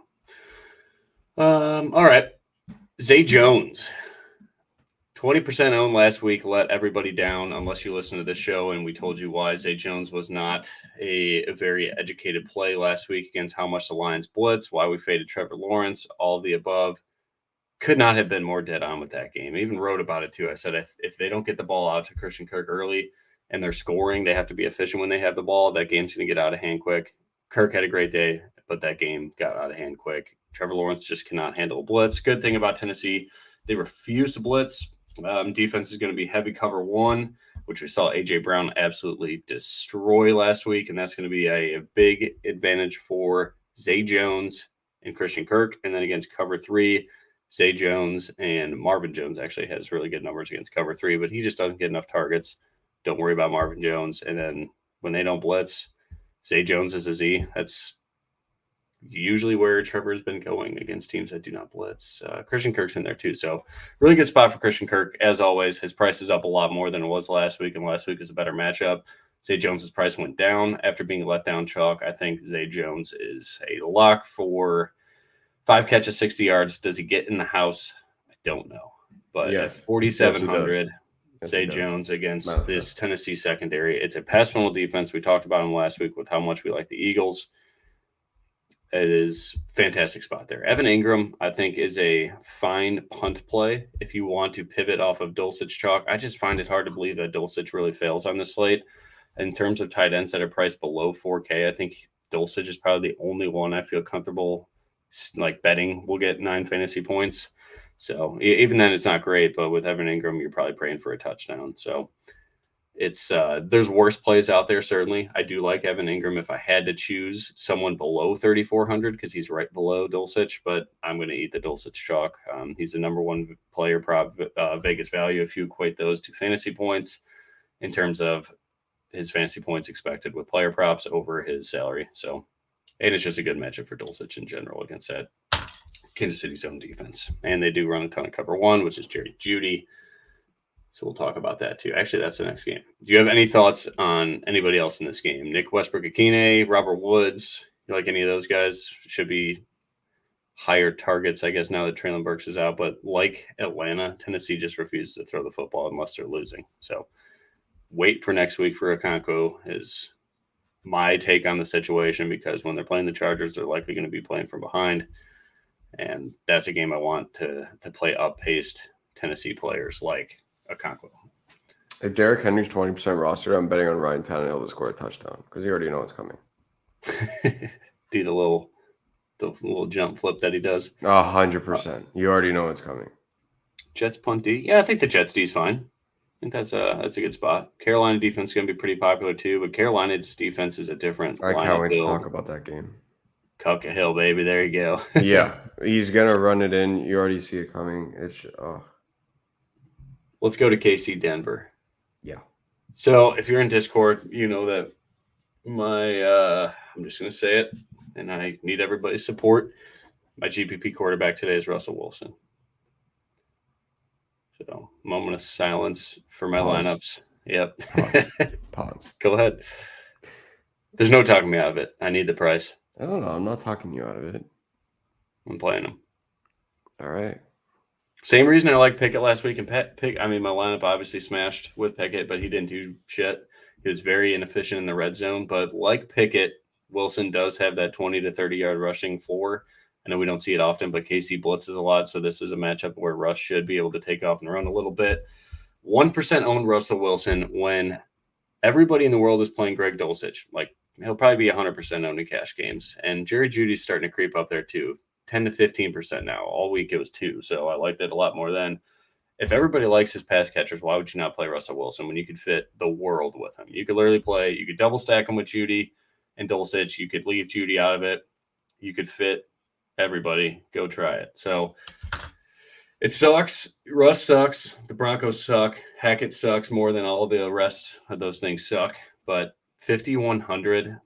[SPEAKER 1] All right, Zay Jones, 20% owned last week, let everybody down unless you listen to this show, and we told you why Zay Jones was not a very educated play last week against how much the Lions blitz, why we faded Trevor Lawrence, all of the above. Could not have been more dead on with that game. I even wrote about it too. I said if they don't get the ball out to Christian Kirk early and they're scoring, they have to be efficient when they have the ball. That game's going to get out of hand quick. Kirk had a great day, but that game got out of hand quick. Trevor Lawrence just cannot handle a blitz. Good thing about Tennessee, they refuse to blitz. Defense is going to be heavy cover one, which we saw A.J. Brown absolutely destroy last week, and that's going to be a big advantage for Zay Jones and Christian Kirk. And then against cover three, Zay Jones and Marvin Jones actually has really good numbers against cover three, but he just doesn't get enough targets. Don't worry about Marvin Jones. And then when they don't blitz, Zay Jones is a Z. That's usually where Trevor's been going against teams that do not blitz. Christian Kirk's in there too. So really good spot for Christian Kirk. As always, his price is up a lot more than it was last week, and last week is a better matchup. Zay Jones's price went down after being let down chalk. I think Zay Jones is a lock for 5 catches, 60 yards. Does he get in the house? I don't know. But at 4,700, Zay Jones against this Tennessee secondary. It's a pass-funnel defense. We talked about him last week with how much we like the Eagles. It is a fantastic spot there. Evan Ingram, I think, is a fine punt play if you want to pivot off of Dulcich chalk. I just find it hard to believe that Dulcich really fails on this slate. In terms of tight ends that are priced below 4K, I think Dulcich is probably the only one I feel comfortable like betting will get 9 fantasy points. So even then, it's not great. But with Evan Ingram, you're probably praying for a touchdown. So it's there's worse plays out there, certainly. I do like Evan Ingram if I had to choose someone below 3,400 because he's right below Dulcich, but I'm going to eat the Dulcich chalk. He's the number one player prop Vegas value if you equate those to fantasy points in terms of his fantasy points expected with player props over his salary. So, and it's just a good matchup for Dulcich in general against that Kansas City zone defense. And they do run a ton of cover one, which is Jerry Jeudy. So we'll talk about that too. Actually, that's the next game. Do you have any thoughts on anybody else in this game? Nick Westbrook-Akine, Robert Woods, you like any of those guys? Should be higher targets, I guess, now that Traylon Burks is out. But like Atlanta, Tennessee just refuses to throw the football unless they're losing. So wait for next week for Okonkwo is my take on the situation, because when they're playing the Chargers, they're likely going to be playing from behind. And that's a game I want to play up-paced Tennessee players like Okonkwo.
[SPEAKER 2] If Derrick Henry's 20% roster, I'm betting on Ryan Tannehill to score a touchdown because you already know it's coming.
[SPEAKER 1] Do the little the little jump flip that he does.
[SPEAKER 2] 100%. You already know what's coming.
[SPEAKER 1] Jets punt D. Yeah, I think the Jets D is fine. I think that's a good spot. Carolina defense is going to be pretty popular too, but Carolina's defense is a different.
[SPEAKER 2] I can't wait
[SPEAKER 1] build.
[SPEAKER 2] to talk about that game.
[SPEAKER 1] Cuck a hill, baby. There you go.
[SPEAKER 2] Yeah, he's gonna run it in. You already see it coming.
[SPEAKER 1] Let's go to KC Denver.
[SPEAKER 2] Yeah.
[SPEAKER 1] So if you're in Discord, you know that I'm just gonna say it, and I need everybody's support. My GPP quarterback today is Russell Wilson. So, moment of silence for my lineups. Yep.
[SPEAKER 2] Pause.
[SPEAKER 1] Go ahead. There's no talking me out of it. I need the price.
[SPEAKER 2] I don't know. I'm not talking you out of it.
[SPEAKER 1] I'm playing him.
[SPEAKER 2] All right.
[SPEAKER 1] Same reason I like Pickett last week. And my lineup obviously smashed with Pickett, but he didn't do shit. He was very inefficient in the red zone. But like Pickett, Wilson does have that 20 to 30-yard rushing floor. I know we don't see it often, but KC blitzes a lot, so this is a matchup where Russ should be able to take off and run a little bit. 1% owned Russell Wilson when everybody in the world is playing Greg Dulcich. Like, he'll probably be 100% owned in cash games. And Jerry Jeudy's starting to creep up there too. 10 to 15% now. All week it was 2, so I liked it a lot more then. If everybody likes his pass catchers, why would you not play Russell Wilson when you could fit the world with him? You could literally you could double stack him with Jeudy and Dulcich. You could leave Jeudy out of it. You could fit everybody. Go try it. So it sucks. Russ sucks. The Broncos suck. Hackett sucks more than all the rest of those things suck. But 5,100,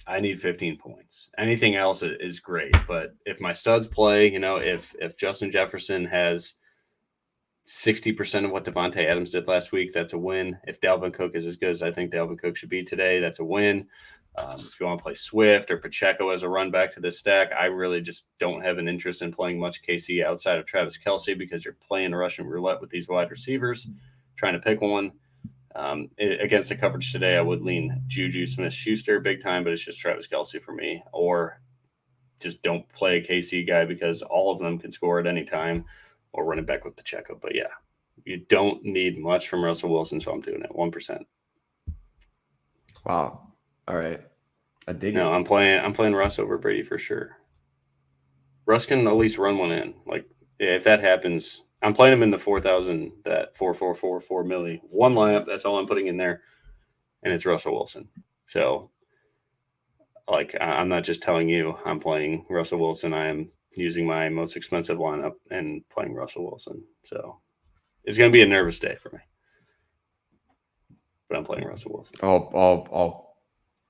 [SPEAKER 1] I need 15 points. Anything else is great. But if my studs play, if Justin Jefferson has 60% of what Devontae Adams did last week, that's a win. If Dalvin Cook is as good as I think Dalvin Cook should be today, that's a win. If you want to play Swift or Pacheco as a run back to this stack, I really just don't have an interest in playing much KC outside of Travis Kelce because you're playing Russian roulette with these wide receivers, trying to pick one. Against the coverage today, I would lean Juju Smith-Schuster big time, but it's just Travis Kelce for me. Or just don't play a KC guy because all of them can score at any time, or run it back with Pacheco. But yeah, you don't need much from Russell Wilson, so I'm doing it 1%.
[SPEAKER 2] Wow. All right. I dig it.
[SPEAKER 1] No, I'm playing Russ over Brady for sure. Russ can at least run one in. Like, if that happens, I'm playing him in the 4,000, that 4,444 milli. One lineup, that's all I'm putting in there, and it's Russell Wilson. So, like, I'm not just telling you I'm playing Russell Wilson. I am using my most expensive lineup and playing Russell Wilson. So, it's going to be a nervous day for me. But I'm playing Russell Wilson.
[SPEAKER 2] I'll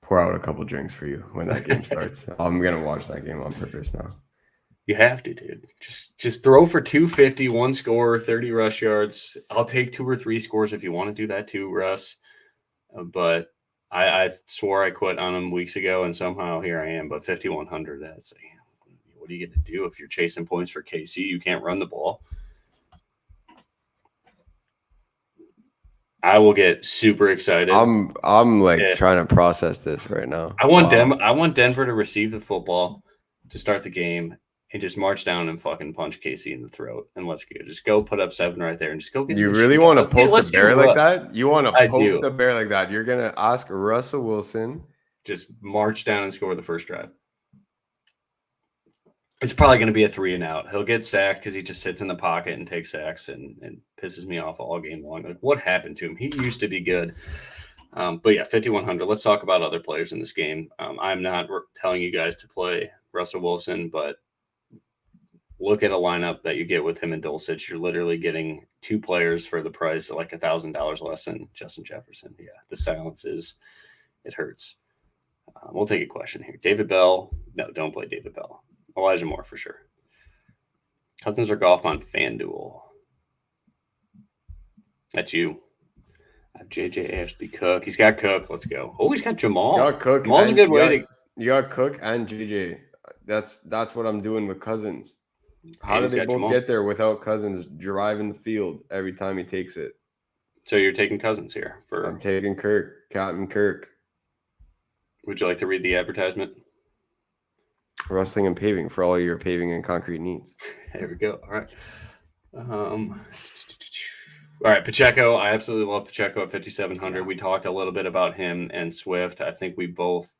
[SPEAKER 2] pour out a couple drinks for you when that game starts. I'm going to watch that game on purpose now.
[SPEAKER 1] You have to, dude. Just throw for 250, one score, 30 rush yards. I'll take 2 or 3 scores if you want to do that too, Russ. But I swore I quit on him weeks ago, and somehow here I am. But 5,100, what are you going to do if you're chasing points for KC? You can't run the ball. I will get super excited.
[SPEAKER 2] I'm trying to process this right now.
[SPEAKER 1] I want Denver to receive the football to start the game and just march down and fucking punch KC in the throat. And let's go. Just go put up 7 right there and just go get.
[SPEAKER 2] You really want to poke the bear like that? You want to poke the bear like that? You're gonna ask Russell Wilson
[SPEAKER 1] just march down and score the first drive. It's probably going to be a 3 and out. He'll get sacked because he just sits in the pocket and takes sacks and pisses me off all game long. Like, what happened to him? He used to be good. But yeah, 5,100. Let's talk about other players in this game. I'm not telling you guys to play Russell Wilson, but look at a lineup that you get with him and Dulcich. You're literally getting 2 players for the price of like $1,000 less than Justin Jefferson. Yeah, the silence it hurts. We'll take a question here. David Bell. No, don't play David Bell. Elijah Moore for sure. Cousins or golf on FanDuel. That's you. I have JJ AFB Cook. He's got Cook. Let's go. Oh, he's got Jamal.
[SPEAKER 2] You got Cook.
[SPEAKER 1] Jamal's a good way to.
[SPEAKER 2] You got Cook and JJ. That's what I'm doing with Cousins. How do they both
[SPEAKER 1] Jamal
[SPEAKER 2] get there without Cousins driving the field every time he takes it?
[SPEAKER 1] So you're taking Cousins here
[SPEAKER 2] I'm taking Kirk, Captain Kirk.
[SPEAKER 1] Would you like to read the advertisement?
[SPEAKER 2] Rustling and paving for all your paving and concrete needs.
[SPEAKER 1] There we go. All right. All right, Pacheco. I absolutely love Pacheco at 5,700. We talked a little bit about him and Swift. I think we both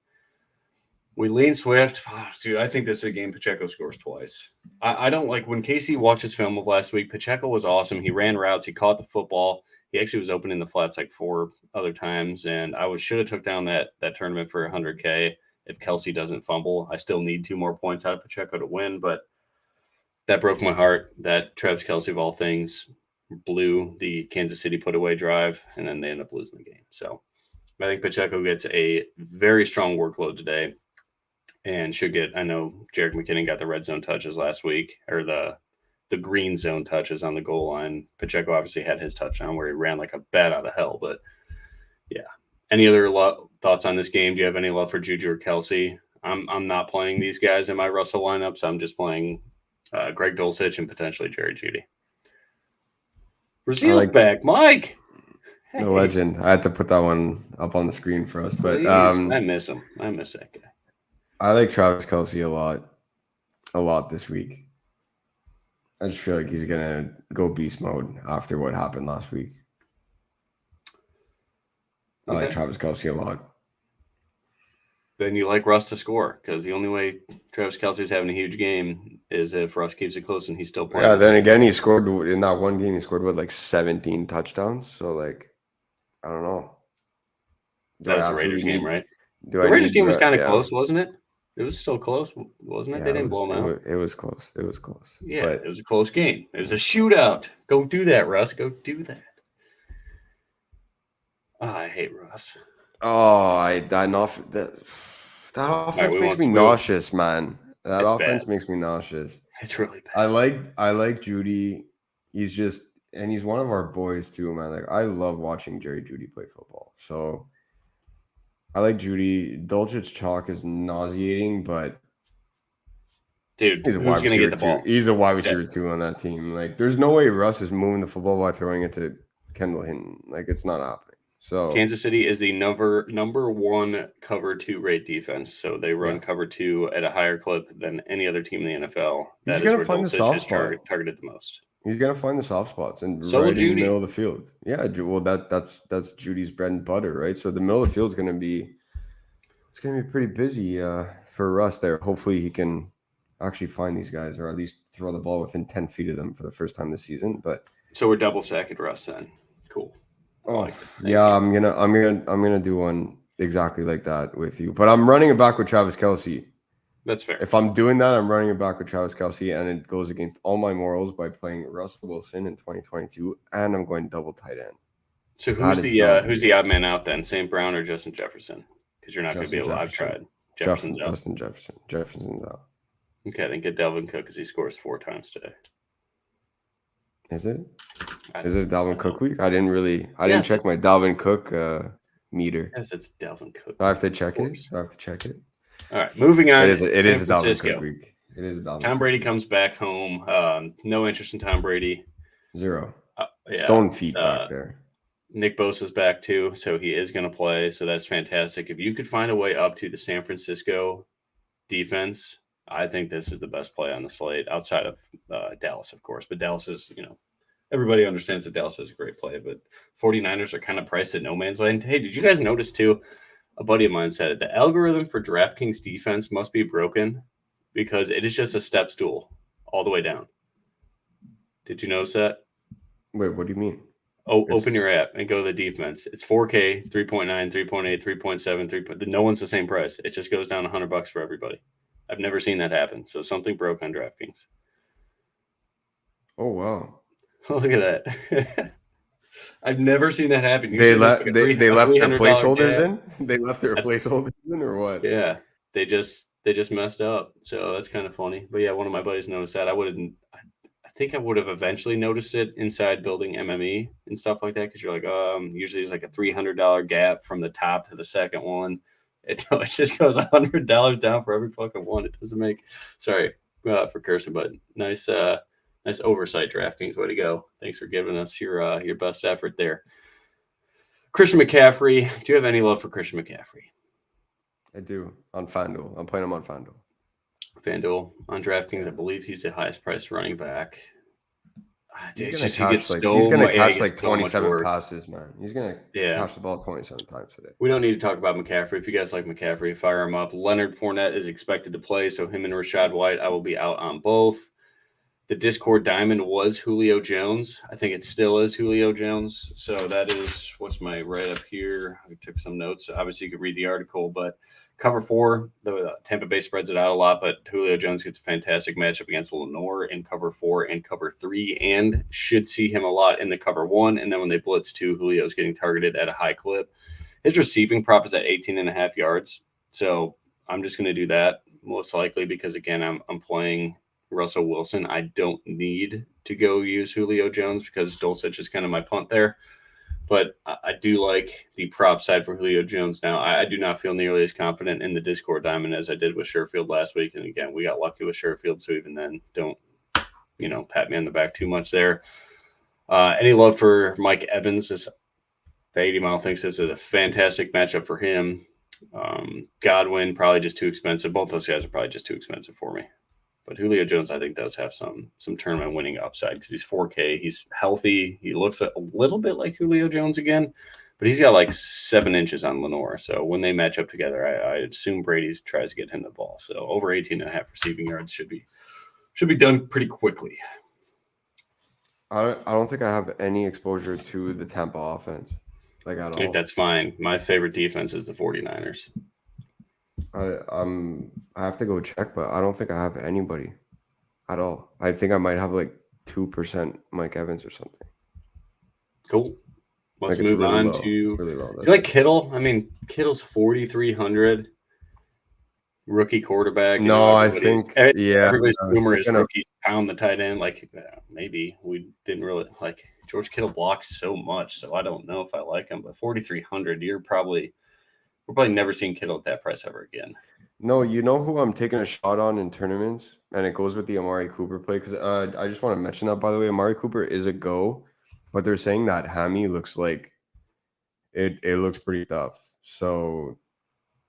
[SPEAKER 1] We lean Swift. Oh, dude, I think this is a game Pacheco scores twice. I don't like when Casey watches film of last week. Pacheco was awesome. He ran routes. He caught the football. He actually was open in the flats like 4 other times. And I should have took down that tournament for 100K if Kelsey doesn't fumble. I still need 2 more points out of Pacheco to win, but that broke my heart that Travis Kelsey, of all things, blew the Kansas City put away drive, and then they end up losing the game. So I think Pacheco gets a very strong workload today. And should get, I know Jerick McKinnon got the red zone touches last week, or the green zone touches on the goal line. Pacheco obviously had his touchdown where he ran like a bat out of hell. But yeah, any other thoughts on this game? Do you have any love for Juju or Kelsey? I'm not playing these guys in my Russell lineups. I'm just playing Greg Dulcich and potentially Jerry Jeudy. Brazil's back, Mike.
[SPEAKER 2] Hey. The legend. I had to put that one up on the screen for us, but
[SPEAKER 1] I miss him. I miss that guy.
[SPEAKER 2] I like Travis Kelsey a lot this week. I just feel like he's gonna go beast mode after what happened last week. I like Travis Kelsey a lot.
[SPEAKER 1] Then you like Russ to score, because the only way Travis Kelsey's having a huge game is if Russ keeps it close and he's still playing.
[SPEAKER 2] Yeah, then again, he scored in that one game. He scored like 17 touchdowns. So like, I don't know.
[SPEAKER 1] That was the Raiders game, right? The Raiders game was kind of close, wasn't it? It was still close, wasn't it? They didn't blow them out.
[SPEAKER 2] It was close. It was close.
[SPEAKER 1] Yeah, it was a close game. It was a shootout. Go do that, Russ. Go do that. Oh, I hate Russ.
[SPEAKER 2] Oh, that offense makes me nauseous, man. That offense makes me nauseous.
[SPEAKER 1] It's really bad.
[SPEAKER 2] I like Jeudy. He's one of our boys too, man. Like, I love watching Jerry Jeudy play football. So I like Jeudy. Dulcich chalk is nauseating, but
[SPEAKER 1] dude, who's going to get the ball?
[SPEAKER 2] He's a wide receiver too on that team. Like, there's no way Russ is moving the football by throwing it to Kendall Hinton. Like, it's not happening. So
[SPEAKER 1] Kansas City is the number 1 cover 2 rate defense. So they run cover 2 at a higher clip than any other team in the NFL. That is where Dulcich is targeted the most.
[SPEAKER 2] He's gonna find the soft spots and right in the middle of the field. Yeah, well, that's Judy's bread and butter, right? So the middle of the field is gonna be pretty busy for Russ there. Hopefully, he can actually find these guys, or at least throw the ball within 10 feet of them for the first time this season. But
[SPEAKER 1] so we're double sacking Russ then. Cool.
[SPEAKER 2] Oh yeah, I'm gonna do one exactly like that with you. But I'm running it back with Travis Kelsey.
[SPEAKER 1] That's fair.
[SPEAKER 2] If I'm doing that, I'm running it back with Travis Kelsey, and it goes against all my morals by playing Russell Wilson in 2022, and I'm going double tight end.
[SPEAKER 1] So who's the odd man out then? St. Brown or Justin Jefferson? Because you're not going to be able to. I've tried. Jefferson's out.
[SPEAKER 2] Jefferson's out.
[SPEAKER 1] Okay, then get Dalvin Cook because he scores 4 times today.
[SPEAKER 2] Is it? Is it Dalvin Cook week? I didn't check my Dalvin Cook meter.
[SPEAKER 1] Yes, it's Dalvin Cook.
[SPEAKER 2] I have to check it.
[SPEAKER 1] All right, moving on.
[SPEAKER 2] It is a Dalvin Cook week. It is a Dalvin.
[SPEAKER 1] Tom Brady comes back home. No interest in Tom Brady.
[SPEAKER 2] 0. Stone feet back there.
[SPEAKER 1] Nick Bosa's back too, so he is going to play. So that's fantastic. If you could find a way up to the San Francisco defense, I think this is the best play on the slate outside of Dallas, of course. But Dallas is, everybody understands that Dallas is a great play. But 49ers are kind of priced at no man's land. Hey, did you guys notice too? A buddy of mine said it. The algorithm for DraftKings defense must be broken because it is just a step stool all the way down. Did you notice that?
[SPEAKER 2] Wait, what do you mean?
[SPEAKER 1] Open your app and go to the defense. It's 4K, 3.9, 3.8, 3.7, 3. No one's the same price. It just goes down $100 for everybody. I've never seen that happen. So something broke on DraftKings.
[SPEAKER 2] Oh, wow.
[SPEAKER 1] Look at that. I've never seen that happen.
[SPEAKER 2] They left their placeholders in? They left their placeholders in or what?
[SPEAKER 1] Yeah. They just messed up. So that's kind of funny. But yeah, one of my buddies noticed that. I think I would have eventually noticed it inside building MME and stuff like that. Cause you're like, usually there's like a $300 gap from the top to the second one. It just goes $100 down for every fucking one. It doesn't make, sorry for cursing, but nice oversight, DraftKings. Way to go. Thanks for giving us your best effort there. Christian McCaffrey. Do you have any love for Christian McCaffrey?
[SPEAKER 2] I do on FanDuel. I'm playing him on FanDuel.
[SPEAKER 1] FanDuel on DraftKings. I believe he's the highest priced running back.
[SPEAKER 2] He's gonna catch like 27 passes, man. He's gonna catch the ball 27 times today.
[SPEAKER 1] We don't need to talk about McCaffrey. If you guys like McCaffrey, fire him up. Leonard Fournette is expected to play, so him and Rashad White, I will be out on both. The Discord diamond was Julio Jones. I think it still is Julio Jones. So that is what's my write-up here. I took some notes. Obviously, you could read the article, but cover 4, the Tampa Bay spreads it out a lot, but Julio Jones gets a fantastic matchup against Lenore in cover 4 and cover 3, and should see him a lot in the cover 1. And then when they blitz 2, Julio's getting targeted at a high clip. His receiving prop is at 18.5 yards. So I'm just going to do that most likely because, again, I'm playing Russell Wilson. I don't need to go use Julio Jones because Dulcich is kind of my punt there. But I do like the prop side for Julio Jones now. I do not feel nearly as confident in the Discord diamond as I did with Sherfield last week. And again, we got lucky with Sherfield, so even then, don't, pat me on the back too much there. Any love for Mike Evans? The 80 Mile thinks this is a fantastic matchup for him. Godwin, probably just too expensive. Both those guys are probably just too expensive for me. But Julio Jones, I think, does have some tournament winning upside because he's 4K. He's healthy. He looks a little bit like Julio Jones again, but he's got like 7 inches on Lenore. So when they match up together, I assume Brady tries to get him the ball. So over 18.5 receiving yards should be done pretty quickly.
[SPEAKER 2] I don't think I have any exposure to the Tampa offense, like at all. I
[SPEAKER 1] think that's fine. My favorite defense is the 49ers.
[SPEAKER 2] I have to go check, but I don't think I have anybody at all. I think I might have like 2% Mike Evans or something.
[SPEAKER 1] Cool. Let's move on to really low. You like Kittle? I mean, Kittle's 4,300 rookie quarterback.
[SPEAKER 2] No, I think
[SPEAKER 1] everybody's rumor is rookies pound the tight end. Like maybe we didn't really like George Kittle blocks so much, so I don't know if I like him. But 4,300, we're probably never seeing Kittle at that price ever again.
[SPEAKER 2] No, you know who I'm taking a shot on in tournaments, and it goes with the Amari Cooper play because I just want to mention that, by the way, Amari Cooper is a go, but they're saying that hammy looks like it looks pretty tough. So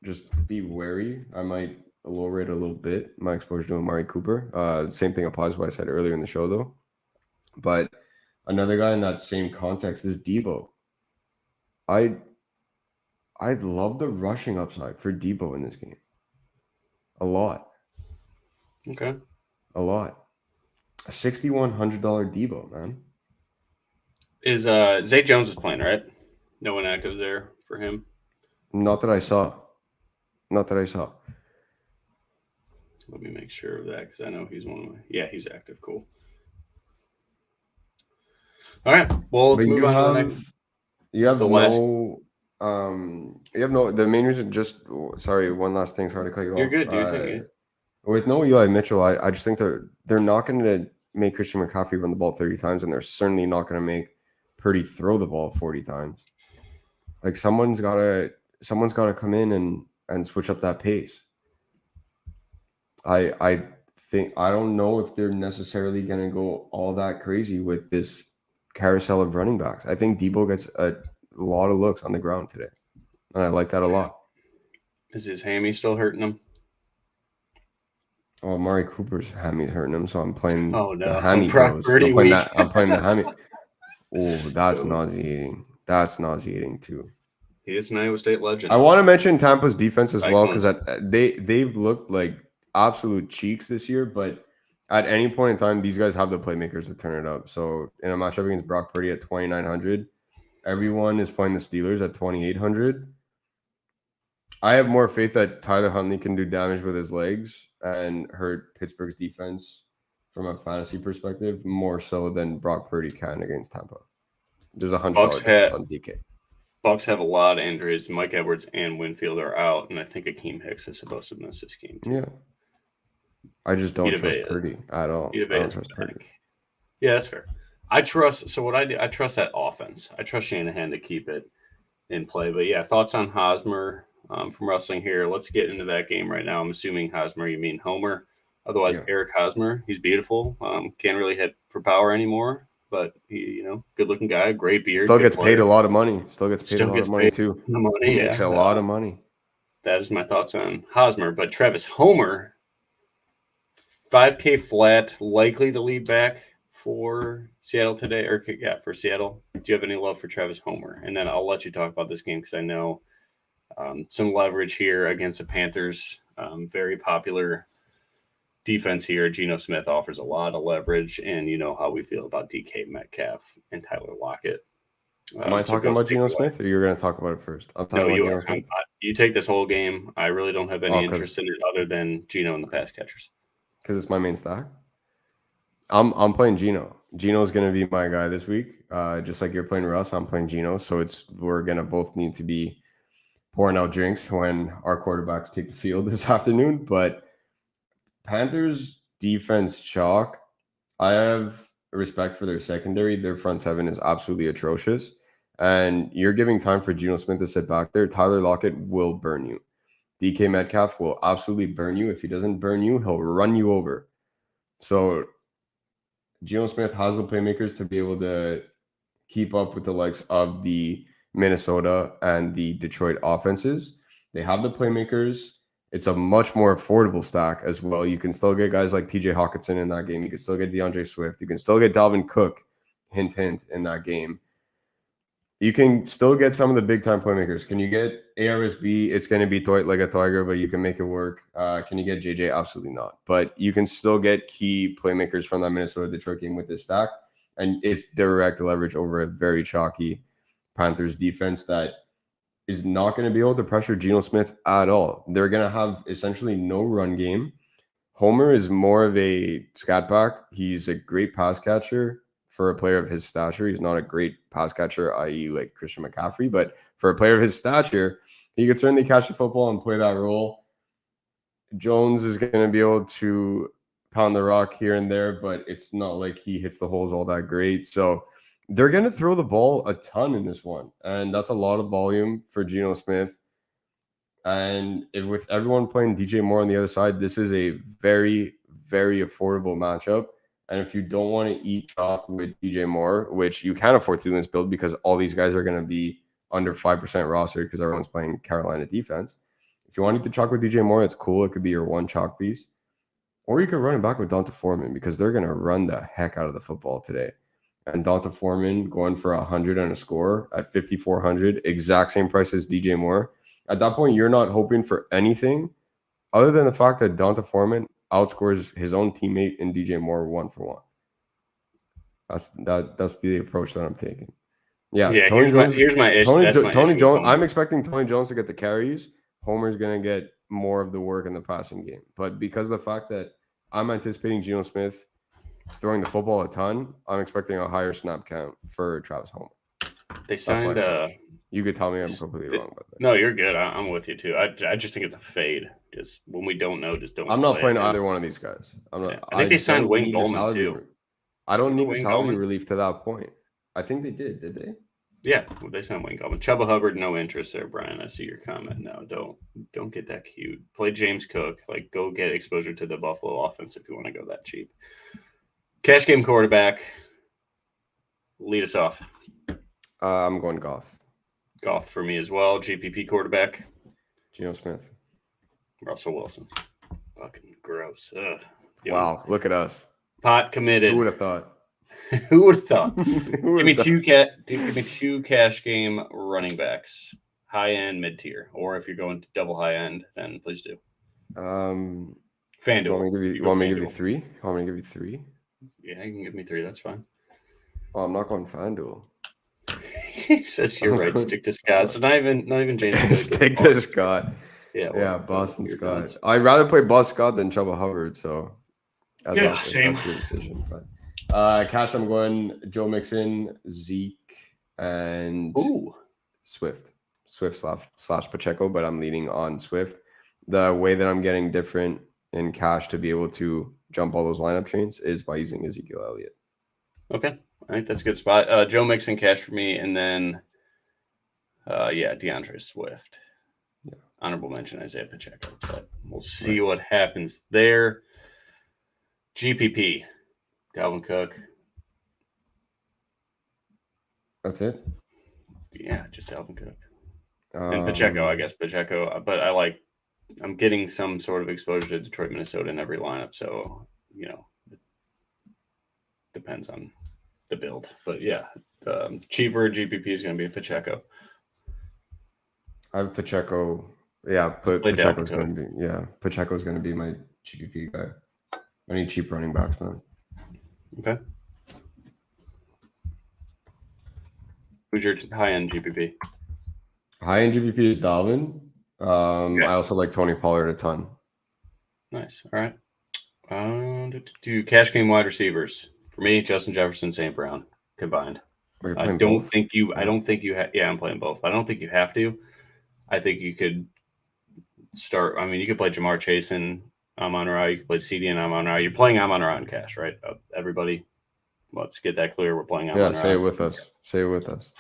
[SPEAKER 2] just be wary. I might lower it a little bit, my exposure to Amari Cooper. Same thing applies to what I said earlier in the show, though. But another guy in that same context is Debo. I love the rushing upside for Debo in this game. A lot.
[SPEAKER 1] Okay.
[SPEAKER 2] A lot. A $6,100 Debo, man.
[SPEAKER 1] Is Zay Jones is playing, right? No inactives there for him?
[SPEAKER 2] Not that I saw.
[SPEAKER 1] Let me make sure of that because I know he's one of my... Yeah, he's active. Cool. All right. Well, let's move on to the next...
[SPEAKER 2] You have the main reason, sorry, one last thing, sorry to cut you off.
[SPEAKER 1] You're good, dude.
[SPEAKER 2] With no Eli Mitchell, I just think they're not going to make Christian McCaffrey run the ball 30 times, and they're certainly not going to make Purdy throw the ball 40 times. Like someone's got to come in and switch up that pace. I don't know if they're necessarily going to go all that crazy with this carousel of running backs. I think Debo gets a lot of looks on the ground today, and I like that a lot.
[SPEAKER 1] Is his hammy still hurting him?
[SPEAKER 2] Oh, Amari Cooper's hammy's hurting him, so I'm playing
[SPEAKER 1] the
[SPEAKER 2] hammy. I'm playing the hammy. Oh, that's nauseating. That's nauseating too.
[SPEAKER 1] He is an Iowa State legend.
[SPEAKER 2] I want to mention Tampa's defense as well because they've looked like absolute cheeks this year, but at any point in time, these guys have the playmakers to turn it up. So in a matchup against Brock Purdy at 2,900, everyone is playing the Steelers at 2,800. I have more faith that Tyler Huntley can do damage with his legs and hurt Pittsburgh's defense from a fantasy perspective more so than Brock Purdy can against Tampa. There's $100 difference on DK.
[SPEAKER 1] Bucks have a lot of injuries. Mike Edwards and Winfield are out, and I think Akeem Hicks is supposed to miss this game too.
[SPEAKER 2] Yeah. I just don't trust Purdy at all. I don't trust Purdy.
[SPEAKER 1] Yeah, that's fair. I trust that offense. I trust Shanahan to keep it in play. But yeah, thoughts on Hosmer from wrestling here. Let's get into that game right now. I'm assuming Hosmer, you mean Homer. Otherwise, Eric Hosmer. He's beautiful. Can't really hit for power anymore, but he, good looking guy, great beard.
[SPEAKER 2] Still gets paid a lot of money. Still gets paid a lot of money too. He makes a lot of money.
[SPEAKER 1] That is my thoughts on Hosmer. But Travis Homer, 5K flat, likely the lead back for Seattle today, for Seattle. Do you have any love for Travis Homer? And then I'll let you talk about this game because I know some leverage here against the Panthers. Very popular defense here. Geno Smith offers a lot of leverage, and you know how we feel about DK Metcalf and Tyler Lockett.
[SPEAKER 2] Am I talking about Geno Smith, or you're going to talk about it first? I'm talking about Geno Smith.
[SPEAKER 1] You take this whole game. I really don't have any interest in it other than Geno and the pass catchers.
[SPEAKER 2] Because it's my main stack. I'm playing Geno. Geno's going to be my guy this week. Just like you're playing Russ, I'm playing Geno. So we're going to both need to be pouring out drinks when our quarterbacks take the field this afternoon. But Panthers defense chalk. I have respect for their secondary. Their front seven is absolutely atrocious. And you're giving time for Geno Smith to sit back there. Tyler Lockett will burn you. DK Metcalf will absolutely burn you. If he doesn't burn you, he'll run you over. So Geno Smith has the playmakers to be able to keep up with the likes of the Minnesota and the Detroit offenses. They have the playmakers. It's a much more affordable stack as well. You can still get guys like TJ Hawkinson in that game. You can still get DeAndre Swift. You can still get Dalvin Cook, hint, hint, in that game. You can still get some of the big-time playmakers. Can you get ARSB? It's going to be Dwight like a tiger, but you can make it work. Can you get JJ? Absolutely not. But you can still get key playmakers from that Minnesota-Detroit game with this stack, and it's direct leverage over a very chalky Panthers defense that is not going to be able to pressure Geno Smith at all. They're going to have essentially no run game. Homer is more of a scat back. He's a great pass catcher. For a player of his stature, he's not a great pass catcher, i.e. like Christian McCaffrey, but for a player of his stature, he could certainly catch the football and play that role. Jones is going to be able to pound the rock here and there, but it's not like he hits the holes all that great. So they're going to throw the ball a ton in this one, and that's a lot of volume for Geno Smith. And with everyone playing DJ Moore on the other side, this is a very, very affordable matchup. And if you don't want to eat chalk with DJ Moore, which you can afford to in this build because all these guys are going to be under 5% roster because everyone's playing Carolina defense. If you want to eat the chalk with DJ Moore, it's cool. It could be your one chalk piece. Or you could run it back with Donta Foreman because they're going to run the heck out of the football today. And Donta Foreman going for 100 on a score at 5,400, exact same price as DJ Moore. At that point, you're not hoping for anything other than the fact that Donta Foreman outscores his own teammate in DJ Moore 1-for-1. That's the approach that I'm taking. Yeah,
[SPEAKER 1] Tony Jones, here's my issue.
[SPEAKER 2] Tony Jones. I'm expecting Tony Jones to get the carries. Homer's going to get more of the work in the passing game. But because of the fact that I'm anticipating Geno Smith throwing the football a ton, I'm expecting a higher snap count for Travis Homer.
[SPEAKER 1] They signed
[SPEAKER 2] you could tell me I'm completely wrong about that.
[SPEAKER 1] No, you're good. I'm with you too. I just think it's a fade. Just when we don't know, just don't.
[SPEAKER 2] I'm not playing either one of these guys. I'm not.
[SPEAKER 1] Yeah. I think they signed Wayne Gallman too.
[SPEAKER 2] I don't need the salary relief to that point. I think they did. Did they?
[SPEAKER 1] Yeah, well, they signed Wayne Gallman. Chuba Hubbard, no interest there, Brian. I see your comment. No, don't get that cute. Play James Cook. Like, go get exposure to the Buffalo offense if you want to go that cheap. Cash game quarterback. Lead us off.
[SPEAKER 2] I'm going Goff.
[SPEAKER 1] Goff for me as well. GPP quarterback.
[SPEAKER 2] Geno Smith.
[SPEAKER 1] Russell Wilson. Fucking gross. Ugh.
[SPEAKER 2] Wow, look at us.
[SPEAKER 1] Pot committed.
[SPEAKER 2] Who would have thought?
[SPEAKER 1] Who would have thought? Give me two cash game running backs. High end, mid tier. Or if you're going to double high end, then please do.
[SPEAKER 2] FanDuel.
[SPEAKER 1] You
[SPEAKER 2] want me to give you three? Want me to give you three?
[SPEAKER 1] Yeah, you can give me three. That's fine.
[SPEAKER 2] Oh, I'm not going FanDuel.
[SPEAKER 1] He says you're right. Stick to Scott. So not even James.
[SPEAKER 2] Stick to Scott.
[SPEAKER 1] Yeah,
[SPEAKER 2] Boston Scott. I'd rather play Boston Scott than Chuba Hubbard. So
[SPEAKER 1] same.
[SPEAKER 2] That's your decision. But cash, I'm going Joe Mixon, Zeke, and Swift. Swift slash Pacheco, but I'm leaning on Swift. The way that I'm getting different in cash to be able to jump all those lineup chains is by using Ezekiel Elliott.
[SPEAKER 1] Okay. I think that's a good spot. Joe Mixon cash for me, and then DeAndre Swift.
[SPEAKER 2] Yeah.
[SPEAKER 1] Honorable mention Isaiah Pacheco, but we'll see what happens there. GPP, Dalvin Cook.
[SPEAKER 2] That's it?
[SPEAKER 1] Yeah, just Dalvin Cook. And Pacheco, I guess. Pacheco, but I'm getting some sort of exposure to Detroit, Minnesota in every lineup, so, depends on the build. But yeah, cheaper GPP is going to be Pacheco.
[SPEAKER 2] I have Pacheco. Yeah, Pacheco's going to be my GPP guy. I need cheap running backs, man.
[SPEAKER 1] Okay. Who's your high-end GPP?
[SPEAKER 2] High-end GPP is Dalvin. I also like Tony Pollard a ton.
[SPEAKER 1] Nice. All right. Do cash game wide receivers. For me, Justin Jefferson, St. Brown combined. I don't think you yeah, I'm playing both. I don't think you have to. I think you could start. I mean, you could play Jamar Chase and Amon-Ra. You could play CD and Amon-Ra. You're playing Amon-Ra in cash, right? Everybody, let's get that clear. We're playing Amon-Ra.
[SPEAKER 2] Yeah, say it with us. Say it with us.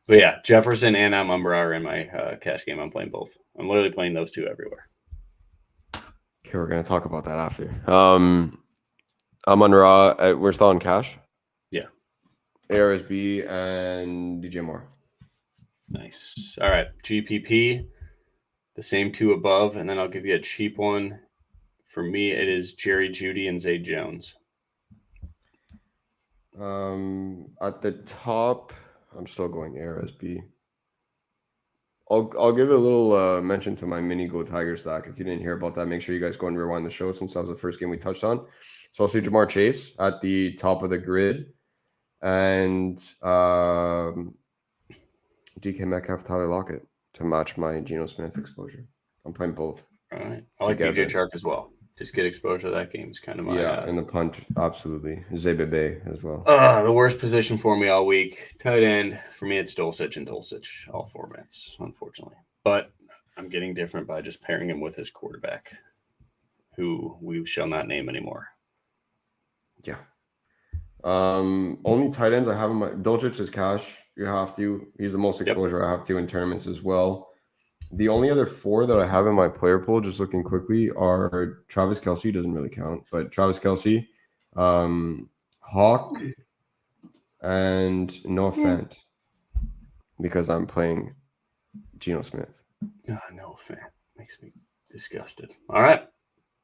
[SPEAKER 1] But yeah, Jefferson and Amon-Ra are in my cash game. I'm playing both. I'm literally playing those two everywhere.
[SPEAKER 2] Okay, we're going to talk about that after. Amon-Ra, we're still on cash?
[SPEAKER 1] Yeah.
[SPEAKER 2] ARSB and DJ Moore.
[SPEAKER 1] Nice. All right, GPP, the same two above, and then I'll give you a cheap one. For me, it is Jerry Jeudy and Zay Jones.
[SPEAKER 2] At the top, I'm still going ARSB. I'll give a little mention to my mini Go Tiger stack. If you didn't hear about that, make sure you guys go and rewind the show since that was the first game we touched on. So I'll see Jamar Chase at the top of the grid, and DK Metcalf, Tyler Lockett to match my Geno Smith exposure. I'm playing both.
[SPEAKER 1] All right. I like DJ Chark as well. Just get exposure to that game is kind of my...
[SPEAKER 2] Yeah, and the punt, absolutely. Zay as well.
[SPEAKER 1] The worst position for me all week. Tight end. For me, it's Dulcich and Dulcich. All formats, unfortunately. But I'm getting different by just pairing him with his quarterback, who we shall not name anymore.
[SPEAKER 2] Yeah. Only tight ends I have in my... Dulcich is cash. You have to. He's the most exposure I have to in tournaments as well. The only other four that I have in my player pool, just looking quickly, are Travis Kelce. Doesn't really count, but Travis Kelce, Hawk, and Noah Fant, because I'm playing Geno Smith.
[SPEAKER 1] Noah Fant makes me disgusted. All right,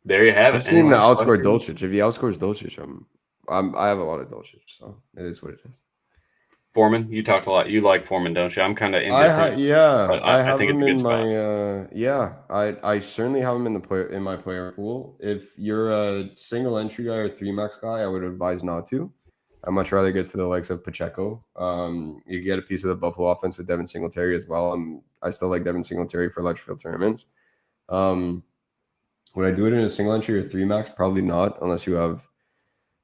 [SPEAKER 1] there you have it.
[SPEAKER 2] I just need him to outscore Dulcich. If he outscores Dulcich, I have a lot of Dulcich, so it is what it is.
[SPEAKER 1] Foreman, you talked a lot. You like Foreman, don't you? I'm kind of indifferent.
[SPEAKER 2] I think it's a good spot. I certainly have him in my player pool. If you're a single entry guy or 3-max guy, I would advise not to. I'd much rather get to the likes of Pacheco. You get a piece of the Buffalo offense with Devin Singletary as well. I still like Devin Singletary for large field tournaments. Would I do it in a single entry or 3-max? Probably not, unless you have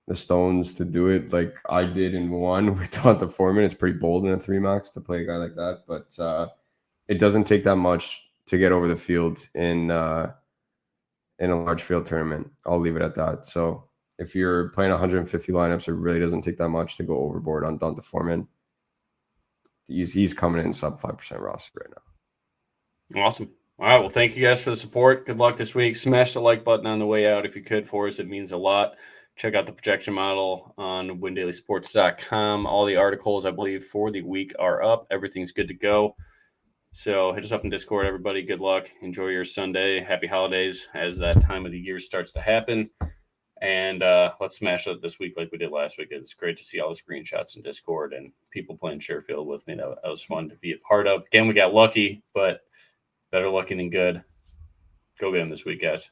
[SPEAKER 2] the stones to do it like I did in one with Donta Foreman. It's pretty bold in a 3-max to play a guy like that, but it doesn't take that much to get over the field in a large field tournament. I'll leave it at that. So if you're playing 150 lineups, it really doesn't take that much to go overboard on Donta Foreman. He's coming in sub 5% roster right
[SPEAKER 1] now. Awesome. All right. Well, thank you guys for the support. Good luck this week. Smash the like button on the way out if you could for us. It means a lot. Check out the projection model on windailysports.com. All the articles, I believe, for the week are up. Everything's good to go. So hit us up in Discord, everybody. Good luck. Enjoy your Sunday. Happy holidays as that time of the year starts to happen. And let's smash it this week like we did last week. It's great to see all the screenshots in Discord and people playing Sherfield with me. That was fun to be a part of. Again, we got lucky, but better lucky than good. Go get them this week, guys.